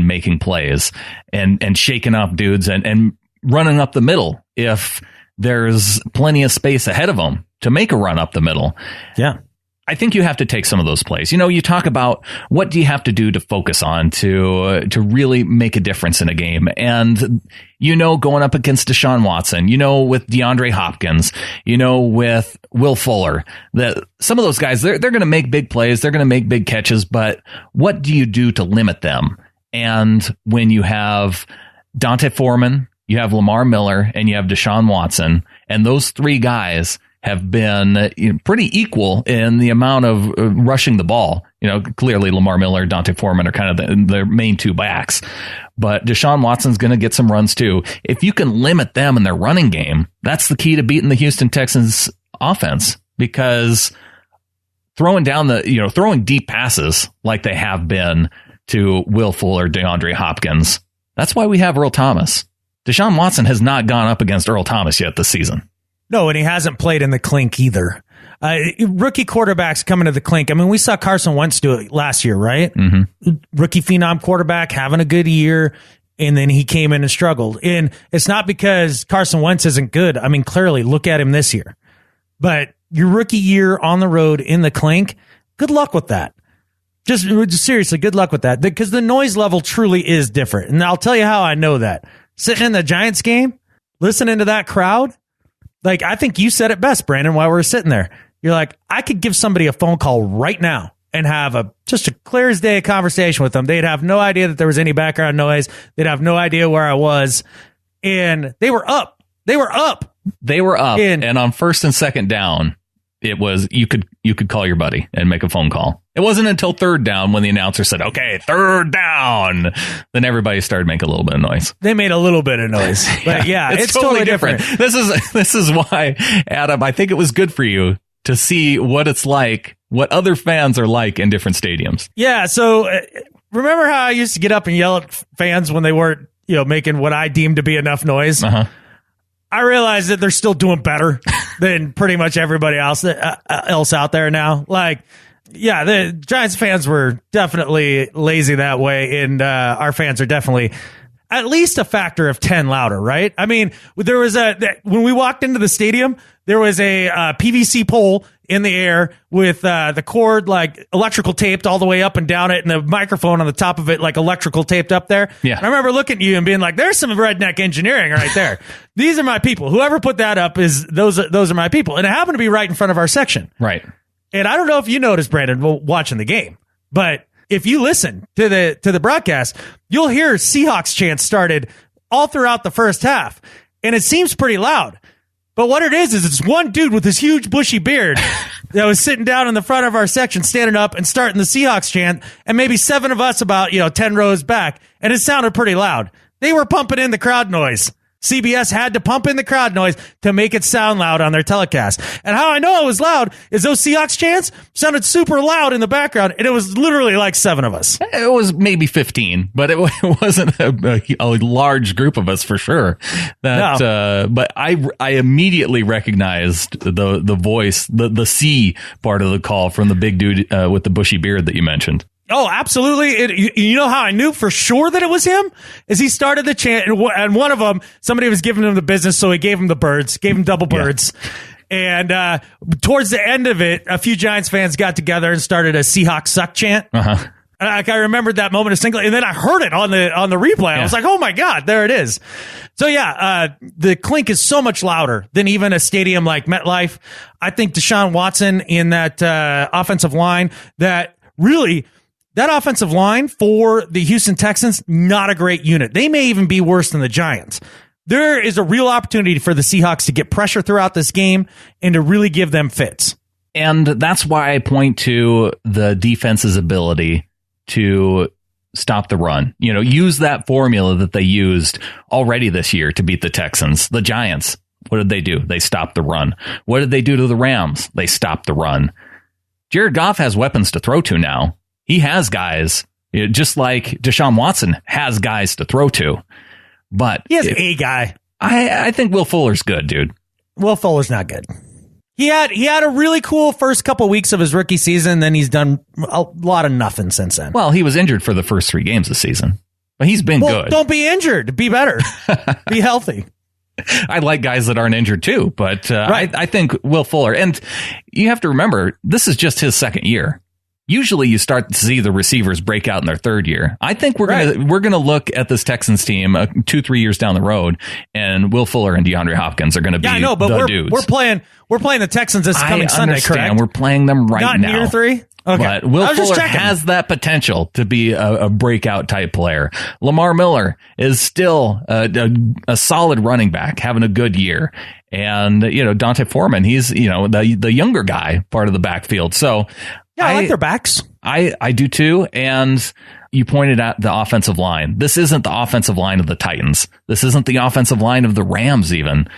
making plays and shaking up dudes and running up the middle if there's plenty of space ahead of them to make a run up the middle. Yeah. I think you have to take some of those plays. You talk about what do you have to do to focus on to really make a difference in a game. And, going up against Deshaun Watson, with DeAndre Hopkins, with Will Fuller, that some of those guys, they're going to make big plays. They're going to make big catches. But what do you do to limit them? And when you have Dante Foreman, you have Lamar Miller, and you have Deshaun Watson, and those three guys have been pretty equal in the amount of rushing the ball. Clearly Lamar Miller, Dante Foreman are kind of their main two backs, but Deshaun Watson's going to get some runs too. If you can limit them in their running game, that's the key to beating the Houston Texans offense, because throwing deep passes like they have been to Will Fuller, DeAndre Hopkins, that's why we have Earl Thomas. Deshaun Watson has not gone up against Earl Thomas yet this season. No, and he hasn't played in the clink either. Rookie quarterbacks coming to the clink. I mean, we saw Carson Wentz do it last year, right? Mm-hmm. Rookie phenom quarterback having a good year, and then he came in and struggled. And it's not because Carson Wentz isn't good. I mean, clearly, look at him this year. But your rookie year on the road in the clink, good luck with that. Just seriously, good luck with that, because the noise level truly is different. And I'll tell you how I know that. Sitting in the Giants game, listening to that crowd, like, I think you said it best, Brandon, while we were sitting there. You're like, I could give somebody a phone call right now and have just a clear as day conversation with them. They'd have no idea that there was any background noise. They'd have no idea where I was. And they were up. They were up. And on first and second down, it was you could call your buddy and make a phone call. It wasn't until third down when the announcer said, "Okay, third down," then everybody started making a little bit of noise. They made a little bit of noise, but yeah, it's totally different. This is why, Adam, I think it was good for you to see what it's like, what other fans are like in different stadiums. Yeah. So remember how I used to get up and yell at fans when they weren't, making what I deemed to be enough noise? Uh-huh. I realize that they're still doing better than pretty much everybody else out there now. Like, yeah, the Giants fans were definitely lazy that way, and our fans are definitely at least a factor of 10 louder, right? I mean, there was when we walked into the stadium, there was a PVC pole in the air with the cord like electrical taped all the way up and down it, and the microphone on the top of it like electrical taped up there. Yeah. And I remember looking at you and being like, "There's some redneck engineering right there. These are my people. Whoever put that up those are my people." And it happened to be right in front of our section. Right. And I don't know if you noticed, Brandon, watching the game, but if you listen to the broadcast, you'll hear Seahawks chants started all throughout the first half, and it seems pretty loud. But what it is it's one dude with this huge bushy beard that was sitting down in the front of our section, standing up and starting the Seahawks chant, and maybe 7 of us about 10 rows back, and it sounded pretty loud. They were pumping in the crowd noise. CBS had to pump in the crowd noise to make it sound loud on their telecast. And how I know it was loud is those Seahawks chants sounded super loud in the background, and it was literally like 7 of us. It was maybe 15, but it wasn't a large group of us for sure. But I immediately recognized the voice, the C part of the call from the big dude with the bushy beard that you mentioned. Oh, absolutely. You know how I knew for sure that it was him? Is he started the chant, and one of them, somebody was giving him the business, so he gave him the birds, gave him double birds. Yeah. And towards the end of it, a few Giants fans got together and started a Seahawks suck chant. Uh-huh. I remembered that moment distinctly, and then I heard it on the replay. I was like, oh my God, there it is. So the clink is so much louder than even a stadium like MetLife. I think Deshaun Watson in that offensive line, that offensive line for the Houston Texans, not a great unit. They may even be worse than the Giants. There is a real opportunity for the Seahawks to get pressure throughout this game and to really give them fits. And that's why I point to the defense's ability to stop the run. Use that formula that they used already this year to beat the Texans. The Giants, what did they do? They stopped the run. What did they do to the Rams? They stopped the run. Jared Goff has weapons to throw to now. He has guys, just like Deshaun Watson has guys to throw to. But he has a guy. I think Will Fuller's good, dude. Will Fuller's not good. He had a really cool first couple weeks of his rookie season. Then he's done a lot of nothing since then. Well, he was injured for the first 3 games this season, but he's been good. Don't be injured. Be better. Be healthy. I like guys that aren't injured too, but right. I think Will Fuller, and you have to remember, this is just his second year. Usually you start to see the receivers break out in their third year. I think we're gonna look at this Texans team 2-3 years down the road, and Will Fuller and DeAndre Hopkins are going to be the dudes. We're playing the Texans this coming Sunday, correct? We're playing them right now. Not in year 3? Okay. But Will Fuller has that potential to be a breakout type player. Lamar Miller is still a solid running back, having a good year. And, Dante Foreman, he's, the younger guy part of the backfield. So yeah, I like their backs. I do too. And you pointed out the offensive line. This isn't the offensive line of the Titans. This isn't the offensive line of the Rams even.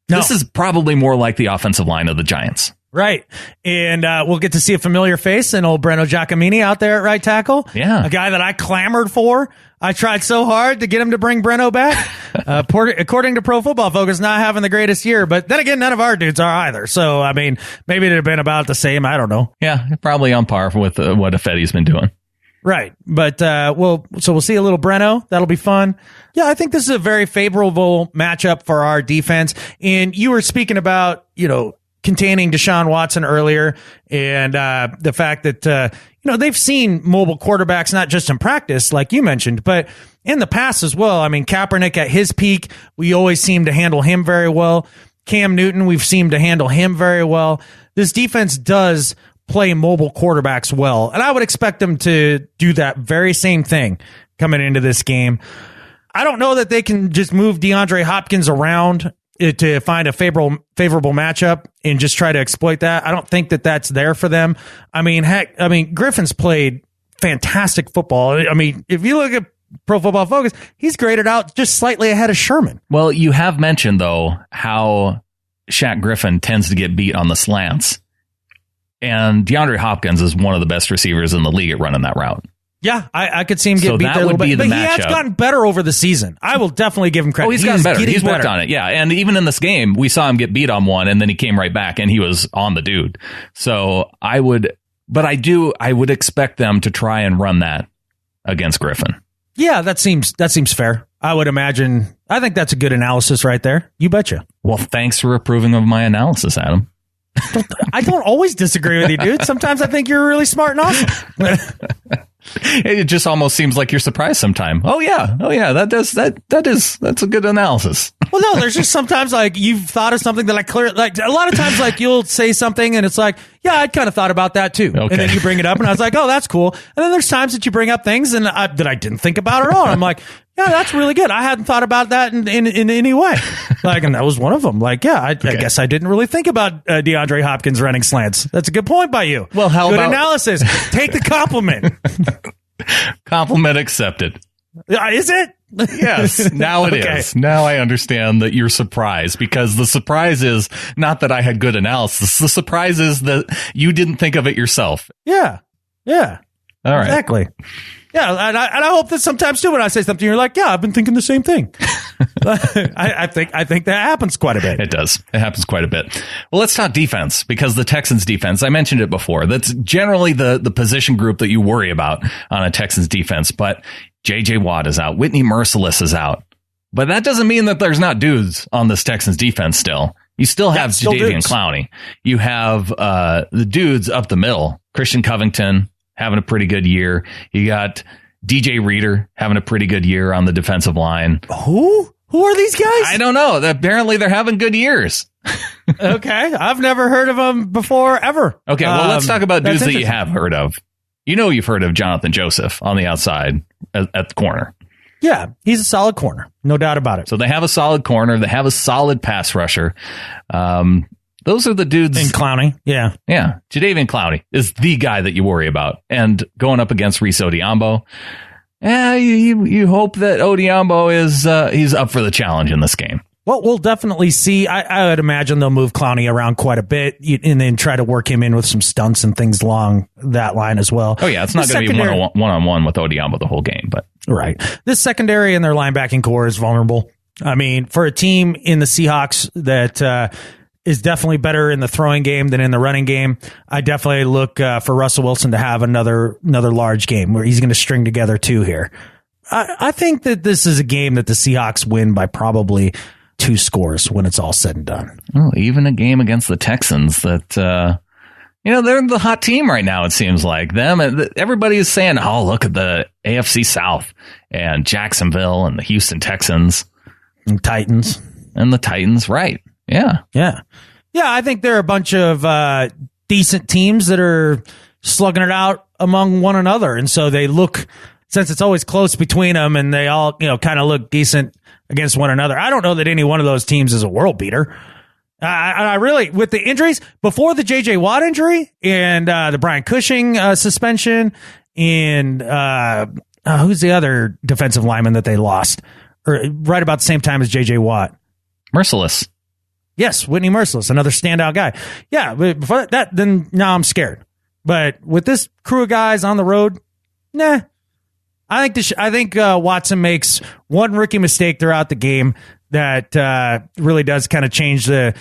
No. This is probably more like the offensive line of the Giants. Right. And we'll get to see a familiar face in old Breno Giacomini out there at right tackle. Yeah. A guy that I clamored for. I tried so hard to get him to bring Breno back. According to Pro Football Focus, not having the greatest year. But then again, none of our dudes are either. So, I mean, maybe it'd have been about the same. I don't know. Yeah, probably on par with what Ifedi's been doing. Right. But we'll see a little Breno. That'll be fun. Yeah, I think this is a very favorable matchup for our defense. And you were speaking about, containing Deshaun Watson earlier, and the fact that they've seen mobile quarterbacks not just in practice, like you mentioned, but in the past as well. I mean, Kaepernick at his peak, we always seem to handle him very well. Cam Newton, we've seemed to handle him very well. This defense does play mobile quarterbacks well, and I would expect them to do that very same thing coming into this game. I don't know that they can just move DeAndre Hopkins around to find a favorable matchup and just try to exploit that. I don't think that that's there for them. I mean, Griffin's played fantastic football. I mean, if you look at Pro Football Focus, he's graded out just slightly ahead of Sherman. Well, you have mentioned, though, how Shaq Griffin tends to get beat on the slants. And DeAndre Hopkins is one of the best receivers in the league at running that route. Yeah, I could see him get beat there a little bit. But he has gotten better over the season. I will definitely give him credit. Oh, he's gotten better. He's worked on it. Yeah, and even in this game, we saw him get beat on one, and then he came right back, and he was on the dude. So I would expect them to try and run that against Griffin. Yeah, that seems fair. I would imagine. I think that's a good analysis right there. You betcha. Well, thanks for approving of my analysis, Adam. I don't always disagree with you, dude. Sometimes I think you're really smart and awesome. It just almost seems like you're surprised sometime. Oh yeah, that's a good analysis. Well, no, there's just sometimes like you've thought of something that a lot of times like you'll say something and it's like, yeah, I'd kind of thought about that too. Okay. And then you bring it up and I was like, oh, that's cool. And then there's times that you bring up things and that I didn't think about at all. I'm like, yeah, that's really good. I hadn't thought about that in any way. Like, and that was one of them. Like, yeah, I guess I didn't really think about DeAndre Hopkins running slants. That's a good point by you. Well, good analysis. Take the compliment. Compliment accepted. Is it? Yes, now it is. Now I understand that you're surprised, because the surprise is not that I had good analysis. The surprise is that you didn't think of it yourself. Yeah. All right. Exactly. Yeah, and I hope that sometimes too when I say something, you're like, yeah, I've been thinking the same thing. I think that happens quite a bit. It does. It happens quite a bit. Well, let's talk defense, because the Texans defense, I mentioned it before, that's generally the position group that you worry about on a Texans defense. But J.J. Watt is out. Whitney Merciless is out. But that doesn't mean that there's not dudes on this Texans defense still. You still have Jadeveon Clowney. You have the dudes up the middle, Christian Covington, having a pretty good year. You got DJ Reader having a pretty good year on the defensive line. Who are these guys? I don't know. Apparently they're having good years. Okay. I've never heard of them before, ever. Okay, well, let's talk about dudes that you have heard of. You've heard of Jonathan Joseph on the outside at the corner. Yeah, he's a solid corner. No doubt about it. So they have a solid corner. They have a solid pass rusher. Those are the dudes. And Clowney. Yeah. Yeah. Jadeveon Clowney is the guy that you worry about. And going up against Reese Odiombo, you hope that Odiombo is he's up for the challenge in this game. Well, we'll definitely see. I would imagine they'll move Clowney around quite a bit and then try to work him in with some stunts and things along that line as well. Oh, yeah. It's not going to be one-on-one with Odiombo the whole game. But right. This secondary and their linebacking core is vulnerable. I mean, for a team in the Seahawks that is definitely better in the throwing game than in the running game, I definitely look for Russell Wilson to have another large game where he's going to string together two here. I think that this is a game that the Seahawks win by probably 2 scores when it's all said and done. Oh, even a game against the Texans that, they're the hot team right now, it seems like. Everybody is saying, oh, look at the AFC South and Jacksonville and the Houston Texans. And Titans. And the Titans, right. Yeah. Yeah. Yeah, I think there are a bunch of decent teams that are slugging it out among one another. And so they look, since it's always close between them and they all, kind of look decent against one another. I don't know that any one of those teams is a world beater. I really, with the injuries, before the J.J. Watt injury and the Brian Cushing suspension and who's the other defensive lineman that they lost? Or right about the same time as J.J. Watt. Merciless. Yes, Whitney Merciless, another standout guy. Yeah, but before that, then now I'm scared. But with this crew of guys on the road, nah. I think Watson makes one rookie mistake throughout the game that really does kind of change the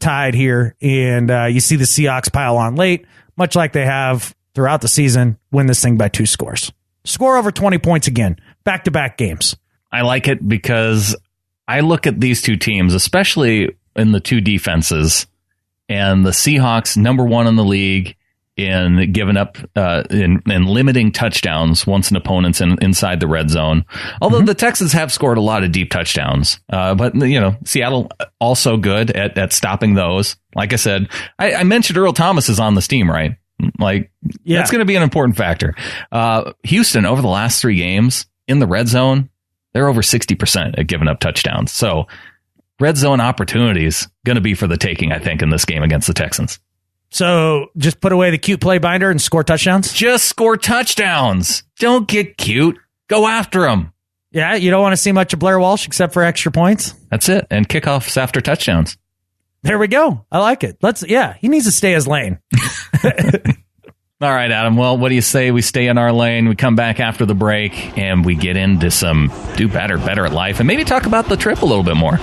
tide here, and you see the Seahawks pile on late, much like they have throughout the season. Win this thing by 2 scores, score over 20 points again, back-to-back games. I like it because I look at these two teams, especially in the two defenses, and the Seahawks, number 1 in the league in giving up in limiting touchdowns once an opponent's inside the red zone. Although the Texans have scored a lot of deep touchdowns, but Seattle also good at stopping those. Like I said, I mentioned Earl Thomas is on this team, right? That's going to be an important factor. Houston over the last 3 games in the red zone, they're over 60% at giving up touchdowns. So red zone opportunities going to be for the taking, I think, in this game against the Texans. So just put away the cute play binder and score touchdowns? Just score touchdowns. Don't get cute. Go after them. Yeah, you don't want to see much of Blair Walsh except for extra points? That's it. And kickoffs after touchdowns. There we go. I like it. He needs to stay his lane. All right, Adam. Well, what do you say we stay in our lane? We come back after the break and we get into some do better at life and maybe talk about the trip a little bit more.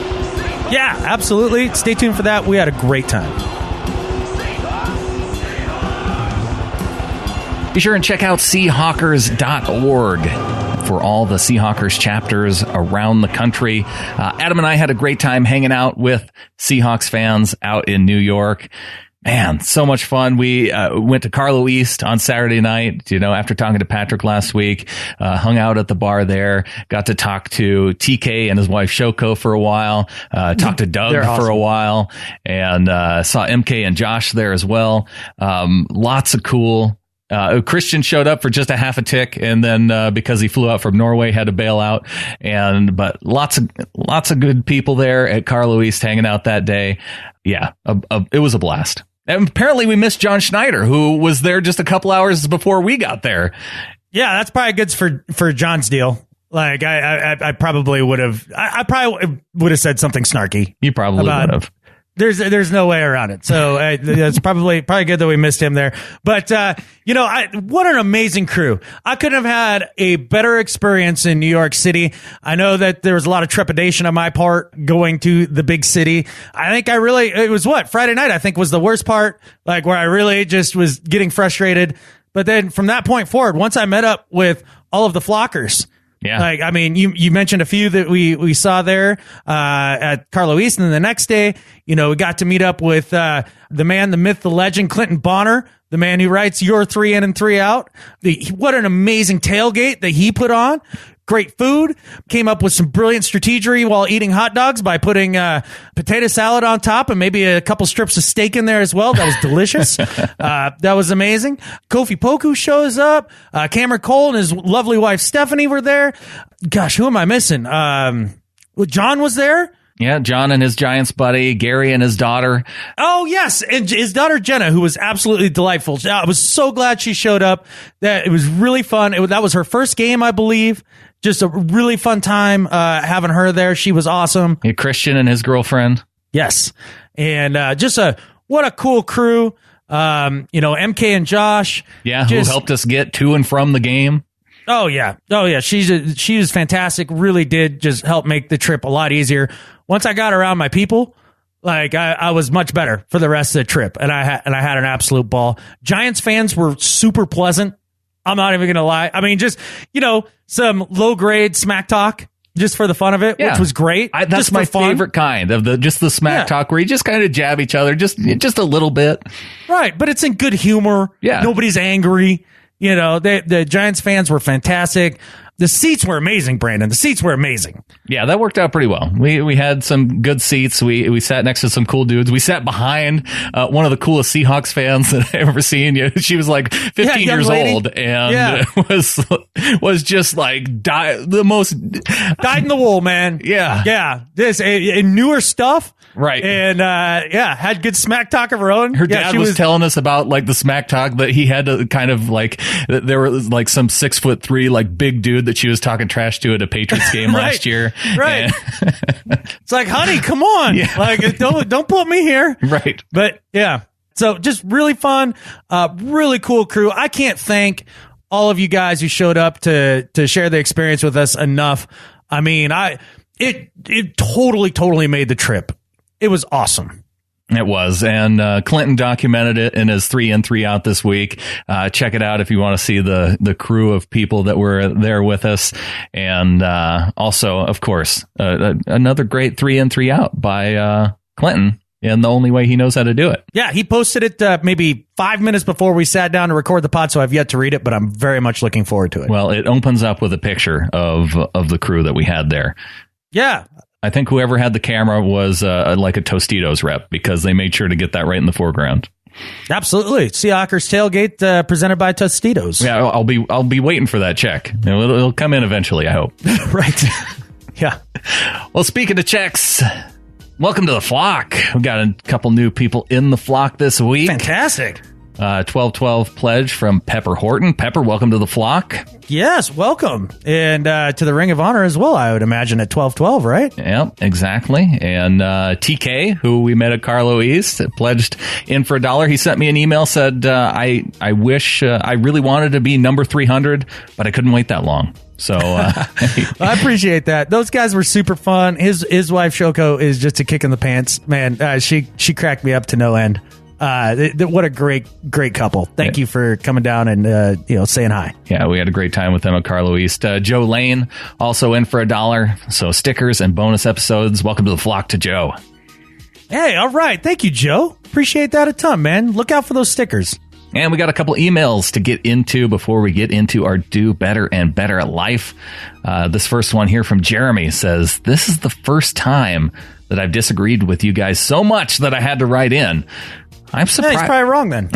Yeah, absolutely. Stay tuned for that. We had a great time. Be sure and check out Seahawkers.org for all the Seahawkers chapters around the country. Adam and I had a great time hanging out with Seahawks fans out in New York. Man, so much fun. We went to Carlo East on Saturday night, after talking to Patrick last week, hung out at the bar there, got to talk to TK and his wife Shoko for a while, talked to Doug for a while, and saw MK and Josh there as well. Lots of cool. Christian showed up for just a half a tick, and then because he flew out from Norway, had to bail out. But lots of good people there at Carlo East hanging out that day. Yeah, it was a blast. And apparently we missed John Schneider, who was there just a couple hours before we got there. Yeah, that's probably good for John's deal. Like I probably would have. I probably would have said something snarky. You probably would have. There's no way around it. So it's probably good that we missed him there. But what an amazing crew! I couldn't have had a better experience in New York City. I know that there was a lot of trepidation on my part going to the big city. I think it was Friday night. I think was the worst part, like where I really just was getting frustrated. But then from that point forward, once I met up with all of the flockers, Yeah. Like, I mean, you mentioned a few that we saw there at Carlo East, and then the next day, we got to meet up with the man, the myth, the legend, Clinton Bonner, the man who writes Your 3 In and 3 Out. What an amazing tailgate that he put on. Great food. Came up with some brilliant strategy while eating hot dogs by putting potato salad on top and maybe a couple strips of steak in there as well. That was delicious. That was amazing. Kofi Poku shows up. Cameron Cole and his lovely wife Stephanie were there. Gosh, who am I missing? John was there. Yeah, John and his Giants buddy, Gary and his daughter. Oh, yes, and his daughter Jenna, who was absolutely delightful. I was so glad she showed up. That it was really fun. That was her first game, I believe. Just a really fun time having her there. She was awesome. Yeah, Christian and his girlfriend. Yes, and what a cool crew. MK and Josh. Yeah, who helped us get to and from the game. Oh yeah. She was fantastic. Really did just help make the trip a lot easier. Once I got around my people, like I was much better for the rest of the trip, and I had an absolute ball. Giants fans were super pleasant. I'm not even gonna lie. I mean, just some low grade smack talk just for the fun of it, which was great. That's my favorite kind of the smack talk where you just kind of jab each other just a little bit, right? But it's in good humor. Yeah, nobody's angry. The Giants fans were fantastic. The seats were amazing, Brandon. The seats were amazing. Yeah, that worked out pretty well. We had some good seats. We sat next to some cool dudes. We sat behind one of the coolest Seahawks fans that I've ever seen. She was like 15 years old and was just like the most dyed in the wool, man. Yeah. Yeah. This newer stuff. Right. And had good smack talk of her own. Her dad was telling us about like the smack talk that he had to kind of like, there was like some 6'3" like big dude that she was talking trash to at a Patriots game last year. Right. It's like, honey, come on. Yeah. Like, don't put me here. Right. But yeah. So just really fun, really cool crew. I can't thank all of you guys who showed up to share the experience with us enough. I mean, it totally made the trip. It was awesome. It was, and Clinton documented it in his 3 In 3 Out this week. Check it out if you want to see the crew of people that were there with us, and also, of course, another great 3 In 3 Out by Clinton in the only way he knows how to do it. Yeah, he posted it maybe 5 minutes before we sat down to record the pod, so I've yet to read it, but I'm very much looking forward to it. Well, it opens up with a picture of the crew that we had there. Yeah. I think whoever had the camera was like a Tostitos rep because they made sure to get that right in the foreground. Absolutely. Seahawks tailgate presented by Tostitos. Yeah, I'll be waiting for that check. It'll come in eventually, I hope. Right. Yeah. Well, speaking of checks, welcome to the flock. We got a couple new people in the flock this week. Fantastic. 1212 pledge from Pepper Horton. Pepper, welcome to the flock. Yes, welcome. And to the Ring of Honor as well, I would imagine, at 1212, right? Yeah, exactly. And TK, who we met at Carlo East, pledged in for $1. He sent me an email, said, I wish I really wanted to be number 300, but I couldn't wait that long. So I appreciate that. Those guys were super fun. His wife, Shoko, is just a kick in the pants. Man, she cracked me up to no end. What a great couple. Thank you for coming down and saying hi. Yeah, we had a great time with them at Carlo East. Joe Lane also in for $1. So stickers and bonus episodes. Welcome to the flock to Joe. Hey, all right. Thank you, Joe. Appreciate that a ton, man. Look out for those stickers. And we got a couple emails to get into before we get into our do better and better at life. This first one here from Jeremy says, this is the first time that I've disagreed with you guys so much that I had to write in. I'm surprised. Yeah, he's probably wrong then.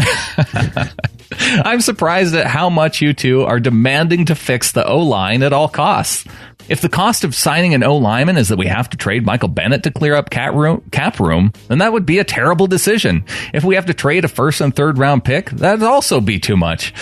I'm surprised at how much you two are demanding to fix the O-line at all costs. If the cost of signing an O-lineman is that we have to trade Michael Bennett to clear up cap room, then that would be a terrible decision. If we have to trade a first and third round pick, that'd also be too much.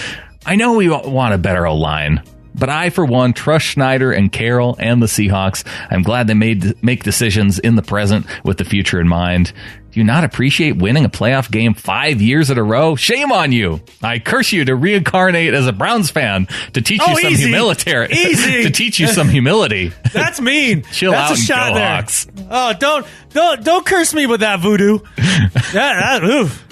I know we want a better O-line, but I, for one, trust Schneider and Carroll and the Seahawks. I'm glad they make decisions in the present with the future in mind. Do you not appreciate winning a playoff game 5 years in a row? Shame on you. I curse you to reincarnate as a Browns fan to teach you some humility. Easy. To teach you some humility. That's mean. Chill That's out a shot and go there. Hawks. Oh, don't curse me with that voodoo. Oof.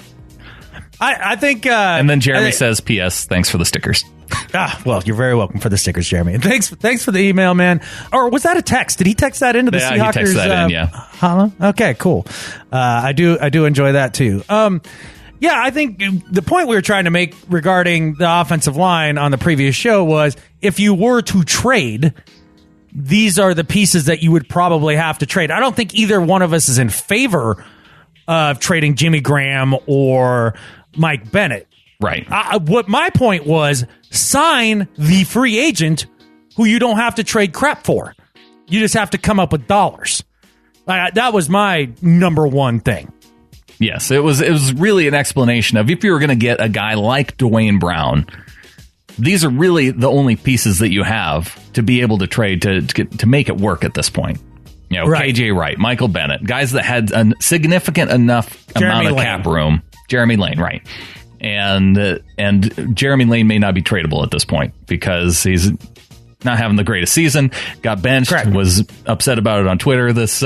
I think. And then Jeremy says, "P.S. Thanks for the stickers." Well, you're very welcome for the stickers, Jeremy. And thanks for the email, man. Or was that a text? Did he text that into the Seahawks? He texted that in, yeah. Huh? Okay, cool. I do enjoy that too. Yeah, I think the point we were trying to make regarding the offensive line on the previous show was if you were to trade, these are the pieces that you would probably have to trade. I don't think either one of us is in favor of trading Jimmy Graham or Mike Bennett. Right. What my point was, sign the free agent who you don't have to trade crap for. You just have to come up with dollars. That was my number one thing. Yes, it was really an explanation of if you were going to get a guy like Dwayne Brown, these are really the only pieces that you have to be able to trade to make it work at this point. You know, right. KJ Wright, Michael Bennett, guys that had a significant enough amount of cap room. Jeremy Lane, right. And Jeremy Lane may not be tradable at this point because he's not having the greatest season. Got benched. Correct. Was upset about it on Twitter this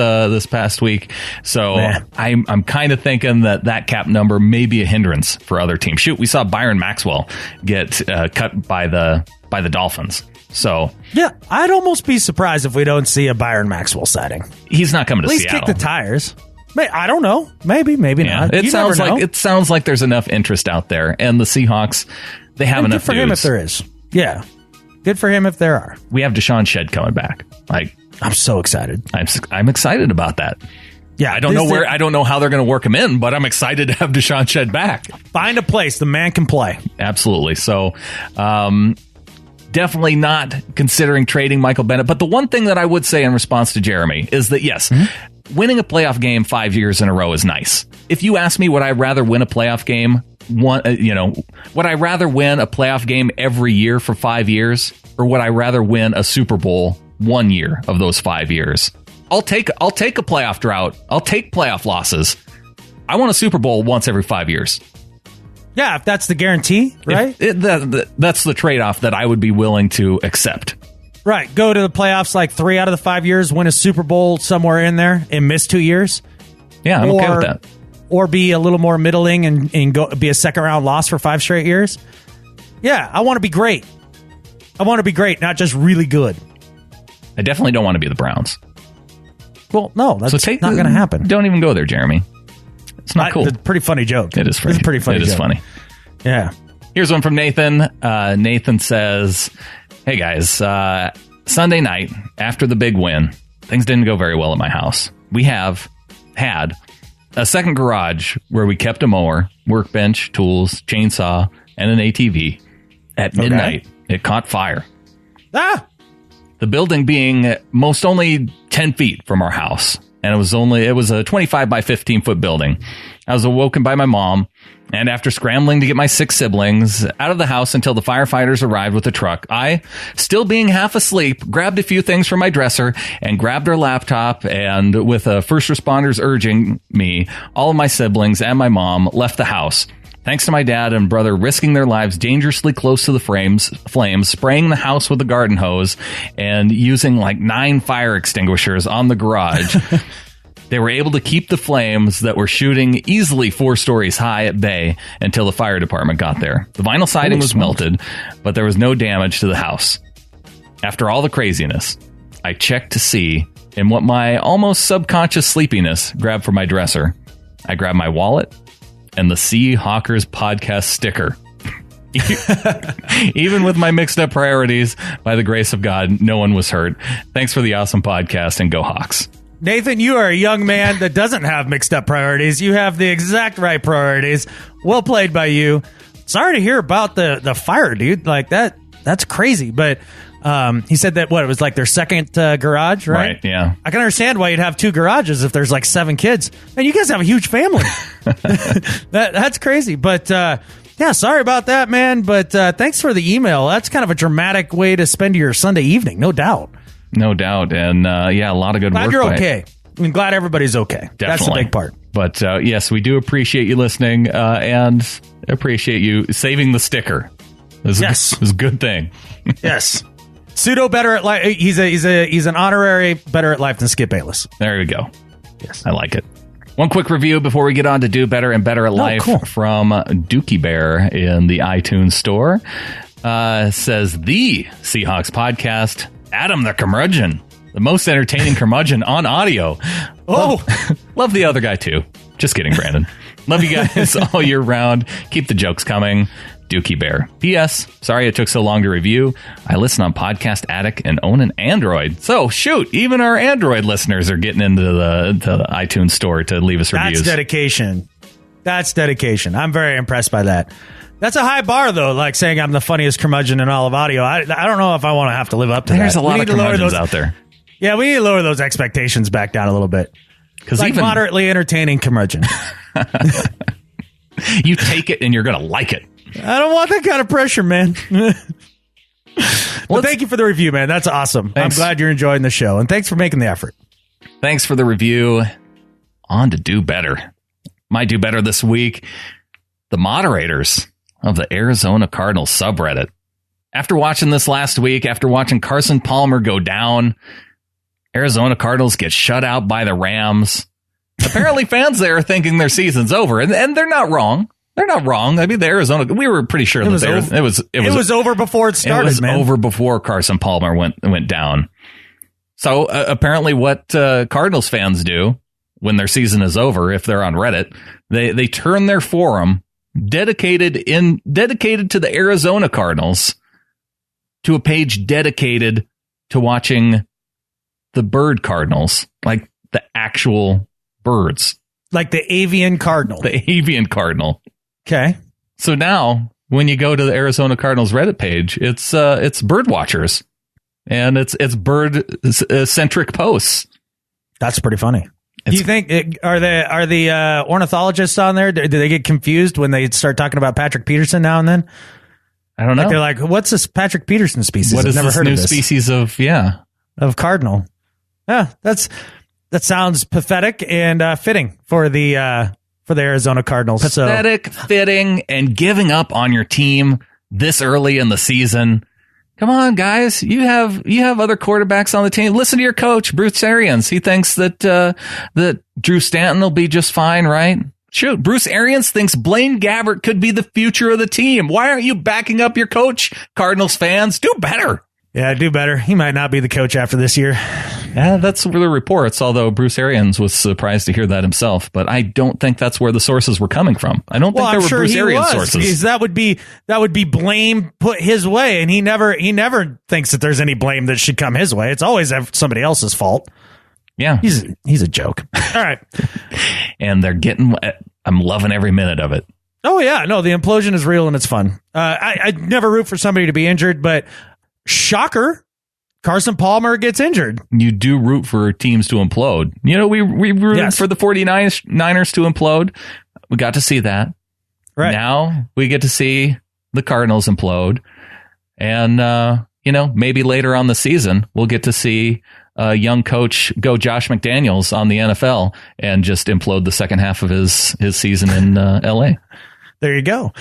past week. So I'm kind of thinking that cap number may be a hindrance for other teams. Shoot, we saw Byron Maxwell get cut by the Dolphins. So yeah, I'd almost be surprised if we don't see a Byron Maxwell sighting. He's not coming to Seattle. At least kick the tires. I don't know. Maybe not. It sounds like there's enough interest out there, and the Seahawks, they have enough. Good for him if there is. Yeah. Good for him if there are. We have Deshaun Shedd coming back. I'm so excited. I'm excited about that. Yeah, I don't know how they're going to work him in, but I'm excited to have Deshaun Shedd back. Find a place the man can play. Absolutely. So, definitely not considering trading Michael Bennett. But the one thing that I would say in response to Jeremy is that yes, winning a playoff game 5 years in a row is nice. If you ask me, would I rather win a playoff game? Would I rather win a playoff game every year for 5 years, or would I rather win a Super Bowl 1 year of those 5 years? I'll take a playoff drought. I'll take playoff losses. I want a Super Bowl once every 5 years. Yeah, if that's the guarantee, right? That's the trade-off that I would be willing to accept. Right. Go to the playoffs like 3 out of the 5 years, win a Super Bowl somewhere in there, and miss 2 years. Yeah, I'm okay with that. Or be a little more middling and go be a second-round loss for 5 straight years. Yeah, I want to be great. I want to be great, not just really good. I definitely don't want to be the Browns. Well, no, that's not going to happen. Don't even go there, Jeremy. It's not cool. It's a pretty funny joke. It is funny. It's a pretty funny joke. It is funny. Yeah. Here's one from Nathan. Nathan says, hey, guys, Sunday night, after the big win, things didn't go very well at my house. We have had a second garage where we kept a mower, workbench, tools, chainsaw, and an ATV. At midnight, It caught fire. The building being most only 10 feet from our house. And it was a 25 by 15 foot building. I was awoken by my mom, and after scrambling to get my 6 siblings out of the house until the firefighters arrived with a truck, I, still being half asleep, grabbed a few things from my dresser and grabbed our laptop, and with first responders urging me, all of my siblings and my mom left the house. Thanks to my dad and brother risking their lives dangerously close to the flames, spraying the house with a garden hose, and using like 9 fire extinguishers on the garage, they were able to keep the flames that were shooting easily 4 stories high at bay until the fire department got there. The vinyl siding was melted, but there was no damage to the house. After all the craziness, I checked to see, in what my almost subconscious sleepiness grabbed from my dresser, I grabbed my wallet and the Seahawkers podcast sticker. Even with my mixed up priorities, by the grace of God, no one was hurt. Thanks for the awesome podcast, and go Hawks. Nathan, you are a young man that doesn't have mixed up priorities. You have the exact right priorities. Well played by you. Sorry to hear about the fire, dude. Like that's crazy. But he said that it was like their second garage, right? Right, yeah. I can understand why you'd have 2 garages if there's like 7 kids. Man, you guys have a huge family. That's crazy. But yeah, sorry about that, man. But thanks for the email. That's kind of a dramatic way to spend your Sunday evening, no doubt. No doubt. And yeah, a lot of good work. Glad you're okay. I'm glad everybody's okay. Definitely. That's the big part. But yes, we do appreciate you listening and appreciate you saving the sticker. It's a good thing. Yes. Pseudo better at life. He's an honorary better at life than Skip Bayless. There you go. Yes. I like it. One quick review before we get on to Do Better and Better at Life from Dookie Bear in the iTunes store. Says the Seahawks podcast, Adam the Curmudgeon, the most entertaining curmudgeon on audio. Love the other guy too. Just kidding, Brandon. Love you guys all year round. Keep the jokes coming. Dookie Bear. P.S. Sorry it took so long to review. I listen on Podcast Addict and own an Android. So, shoot, even our Android listeners are getting into the iTunes store to leave us reviews. That's dedication. I'm very impressed by that. That's a high bar, though, like saying I'm the funniest curmudgeon in all of audio. I don't know if I want to have to live up to that. There's a lot of curmudgeons out there. Yeah, we need to lower those expectations back down a little bit. Like moderately entertaining curmudgeon. You take it and you're going to like it. I don't want that kind of pressure, man. Well, thank you for the review, man. That's awesome. Thanks. I'm glad you're enjoying the show, and thanks for making the effort. Thanks for the review. On to Do Better. My Do Better this week, the moderators of the Arizona Cardinals subreddit. After watching this last week, after watching Carson Palmer go down, Arizona Cardinals get shut out by the Rams. Apparently fans there are thinking their season's over, and they're not wrong. They're not wrong. I mean, the Arizona, we were pretty sure it was over before it started, it was man. over before Carson Palmer went down. So apparently what Cardinals fans do when their season is over, if they're on Reddit, they turn their forum dedicated to the Arizona Cardinals to a page dedicated to watching the bird Cardinals, like the actual birds. Like the avian cardinal. The avian cardinal. Okay. So now when you go to the Arizona Cardinals Reddit page, it's bird watchers and it's bird centric posts. That's pretty funny. Do you think are the ornithologists on there? Do they get confused when they start talking about Patrick Peterson now and then? I don't know. Like they're like, what's this Patrick Peterson species? What is never this heard new of this species of cardinal? Yeah, that sounds pathetic and fitting for the Arizona Cardinals. Pathetic, fitting, and giving up on your team this early in the season. Come on, guys. You have other quarterbacks on the team. Listen to your coach, Bruce Arians. He thinks that Drew Stanton will be just fine, right? Shoot, Bruce Arians thinks Blaine Gabbert could be the future of the team. Why aren't you backing up your coach, Cardinals fans? Do better. Yeah, do better. He might not be the coach after this year. Yeah, that's the reports, although Bruce Arians was surprised to hear that himself. But I don't think that's where the sources were coming from. I don't think there were Bruce Arians sources. Because that would be blame put his way, and he never thinks that there's any blame that should come his way. It's always somebody else's fault. Yeah. He's a joke. All right. And I'm loving every minute of it. Oh, yeah. No, the implosion is real and it's fun. I never root for somebody to be injured, but shocker, Carson Palmer gets injured. You do root for teams to implode. You know, we root for the 49ers to implode. We got to see that. Right. Now we get to see the Cardinals implode. And, maybe later on the season, we'll get to see a young coach go Josh McDaniels on the NFL and just implode the second half of his season in L.A. There you go.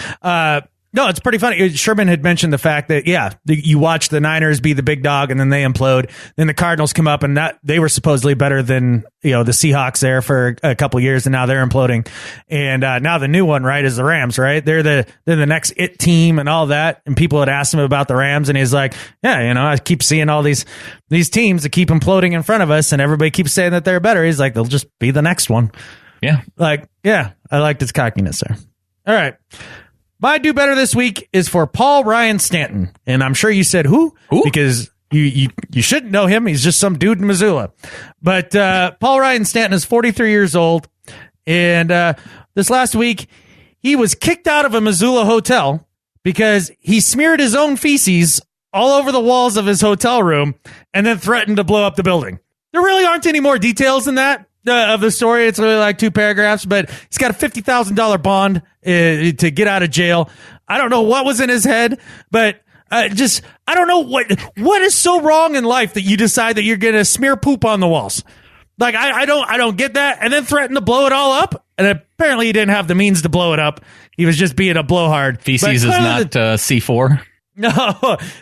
No, it's pretty funny. Sherman had mentioned the fact that, you watch the Niners be the big dog and then they implode. Then the Cardinals come up and they were supposedly better than, the Seahawks there for a couple years and now they're imploding. And now the new one, right, is the Rams, right? They're the next it team and all that. And people had asked him about the Rams and he's like, I keep seeing all these teams that keep imploding in front of us and everybody keeps saying that they're better. He's like, they'll just be the next one. Yeah. I liked his cockiness there. All right. My do better this week is for Paul Ryan Stanton. And I'm sure you said who? Because you shouldn't know him. He's just some dude in Missoula. But Paul Ryan Stanton is 43 years old. And this last week, he was kicked out of a Missoula hotel because he smeared his own feces all over the walls of his hotel room and then threatened to blow up the building. There really aren't any more details than that. Of the story. It's really like 2 paragraphs, but he's got a $50,000 bond to get out of jail. I don't know what was in his head, but I don't know what is so wrong in life that you decide that you're going to smear poop on the walls. Like, I don't get that. And then threaten to blow it all up. And apparently he didn't have the means to blow it up. He was just being a blowhard. Feces is not C4.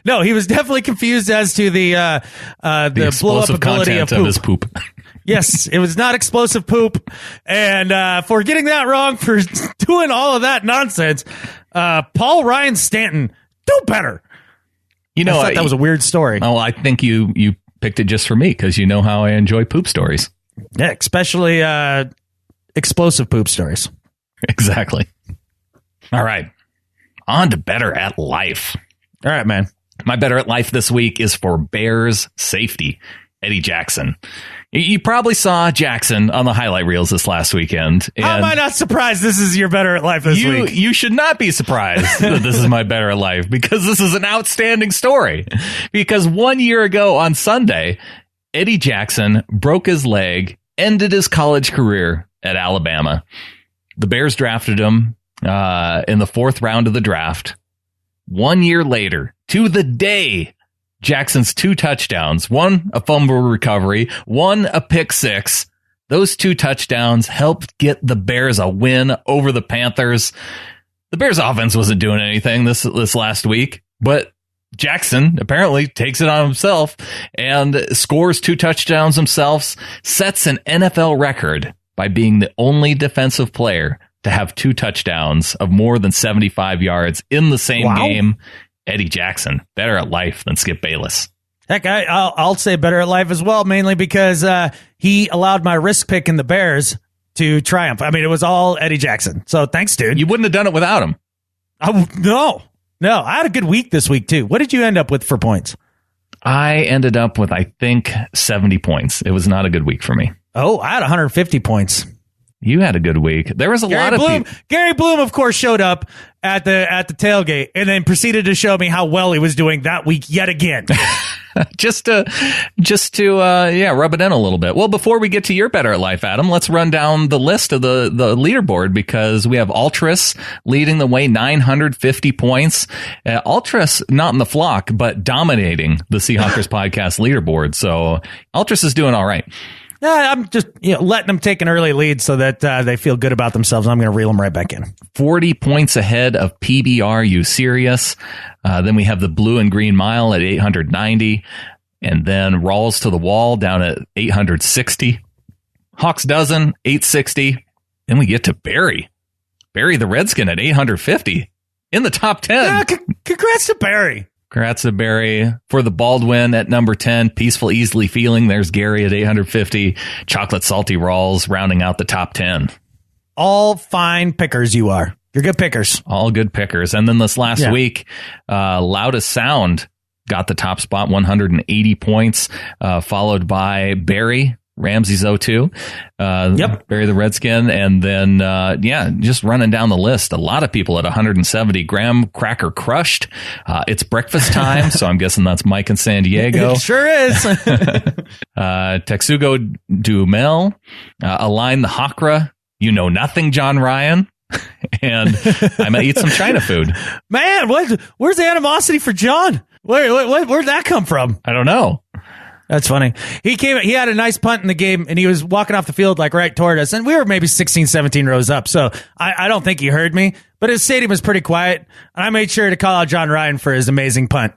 No, he was definitely confused as to the blow up ability content of poop. Of his poop. Yes, it was not explosive poop. And for getting that wrong, for doing all of that nonsense, Paul Ryan Stanton, do better. You know, I thought that was a weird story. Oh, I think you picked it just for me because you know how I enjoy poop stories. Yeah, especially explosive poop stories. Exactly. All right. On to Better at Life. All right, man. My Better at Life this week is for Bears safety, Eddie Jackson. You probably saw Jackson on the highlight reels this last weekend. And how am I not surprised this is your Better at Life this week? You should not be surprised that this is my Better at Life because this is an outstanding story. Because 1 year ago on Sunday, Eddie Jackson broke his leg, ended his college career at Alabama. The Bears drafted him in the 4th round of the draft. 1 year later, to the day, Jackson's 2 touchdowns, 1 a fumble recovery, 1 a pick six. Those 2 touchdowns helped get the Bears a win over the Panthers. The Bears offense wasn't doing anything this last week, but Jackson apparently takes it on himself and scores 2 touchdowns himself, sets an NFL record by being the only defensive player to have 2 touchdowns of more than 75 yards in the same game. Eddie Jackson, better at life than Skip Bayless. Heck, I'll say better at life as well, mainly because he allowed my risk pick in the Bears to triumph. I mean, it was all Eddie Jackson. So thanks, dude. You wouldn't have done it without him. No. I had a good week this week, too. What did you end up with for points? I ended up with, I think, 70 points. It was not a good week for me. Oh, I had 150 points. You had a good week. There was a lot of people. Gary Bloom, of course, showed up at the tailgate and then proceeded to show me how well he was doing that week yet again. just to rub it in a little bit. Well, before we get to your Better at Life, Adam, let's run down the list of the leaderboard because we have Altris leading the way, 950 points. Altris not in the flock, but dominating the Seahawkers podcast leaderboard. So Altris is doing all right. I'm just letting them take an early lead so that they feel good about themselves. I'm going to reel them right back in. 40 points ahead of PBRU Sirius. Then we have the Blue and Green Mile at 890. And then Rawls to the Wall down at 860. Hawks Dozen, 860. Then we get to Barry the Redskin at 850 in the top 10. Yeah, congrats to Barry. Congrats to Barry. For the Baldwin at number 10, Peaceful Easily Feeling. There's Gary at 850. Chocolate Salty Rawls rounding out the top 10. All fine pickers you are. You're good pickers. All good pickers. And then this last week, Loudest Sound got the top spot, 180 points, followed by Barry, Ramsey's 02. Barry the Redskin. And then, just running down the list. A lot of people at 170. Graham Cracker Crushed. It's breakfast time. So I'm guessing that's Mike in San Diego. It sure is. Texugo Dumel. Align the Hakra. You Know Nothing, John Ryan. And I'm going to eat some China food. Man, where's the animosity for John? Where'd that come from? I don't know. That's funny. He had a nice punt in the game, and he was walking off the field like right toward us, and we were maybe 16, 17 rows up, so I don't think he heard me, but his stadium was pretty quiet, and I made sure to call out John Ryan for his amazing punt.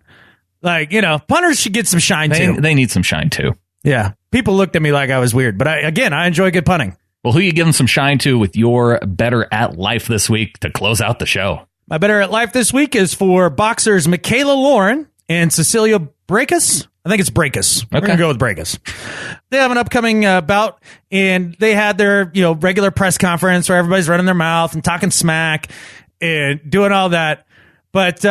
Like, punters should get some shine, too. They need some shine, too. Yeah. People looked at me like I was weird, but I enjoy good punting. Well, who are you giving some shine to with your Better at Life this week to close out the show? My Better at Life this week is for boxers Michaela Lauren and Cecilia Breakus. I think it's Breakus. We're going to go with Breakus. They have an upcoming bout, and they had their regular press conference where everybody's running their mouth and talking smack and doing all that. But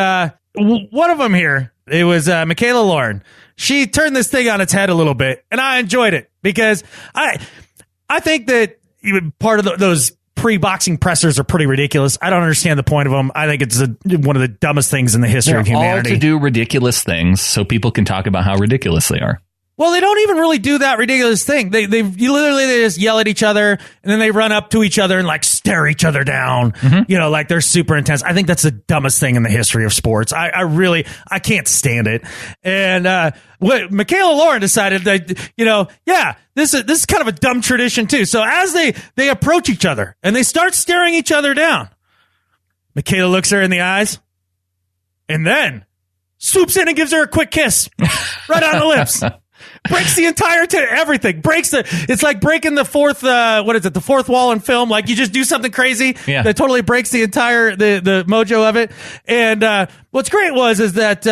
one of them here, it was Michaela Lauren. She turned this thing on its head a little bit, and I enjoyed it because I think that part of those pre-boxing pressers are pretty ridiculous. I don't understand the point of them. I think it's one of the dumbest things in the history of humanity. All to do ridiculous things so people can talk about how ridiculous they are. Well, they don't even really do that ridiculous thing. They just yell at each other, and then they run up to each other and like stare each other down. Mm-hmm. Like they're super intense. I think that's the dumbest thing in the history of sports. I can't stand it. And what Michaela Lauren decided that this is kind of a dumb tradition too. So as they approach each other and they start staring each other down, Michaela looks her in the eyes, and then swoops in and gives her a quick kiss right on the lips. Breaks the entire everything. It's like breaking the fourth the fourth wall in film. Like you just do something crazy that totally breaks the entire the mojo of it. And what's great is that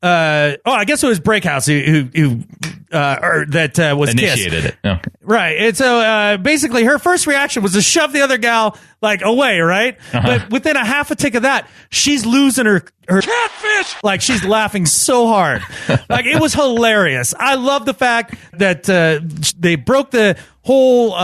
I guess it was Breakhouse who was initiated Kiss. it. Okay. Right. And so basically her first reaction was to shove the other gal like away, right? But within a half a tick of that, she's losing her catfish. Like she's laughing so hard. Like it was hilarious. I love the fact that they broke the whole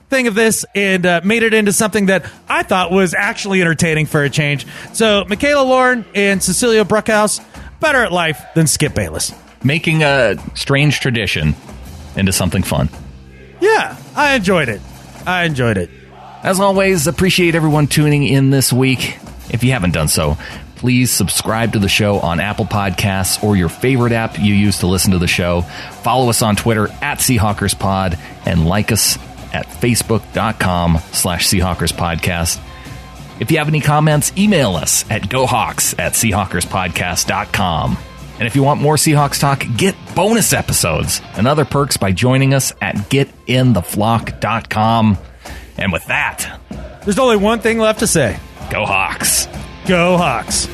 thing of this and made it into something that I thought was actually entertaining for a change. So Michaela Lauren and Cecilia Bruckhouse, better at life than Skip Bayless. Making a strange tradition into something fun. Yeah, I enjoyed it. As always, appreciate everyone tuning in this week. If you haven't done so, please subscribe to the show on Apple Podcasts or your favorite app you use to listen to the show. Follow us on Twitter at SeahawkersPod and like us at Facebook.com/SeahawkersPodcast. If you have any comments, email us at GoHawks@SeahawkersPodcast.com. And if you want more Seahawks talk, get bonus episodes and other perks by joining us at GetInTheFlock.com. And with that, there's only one thing left to say. Go Hawks. Go Hawks.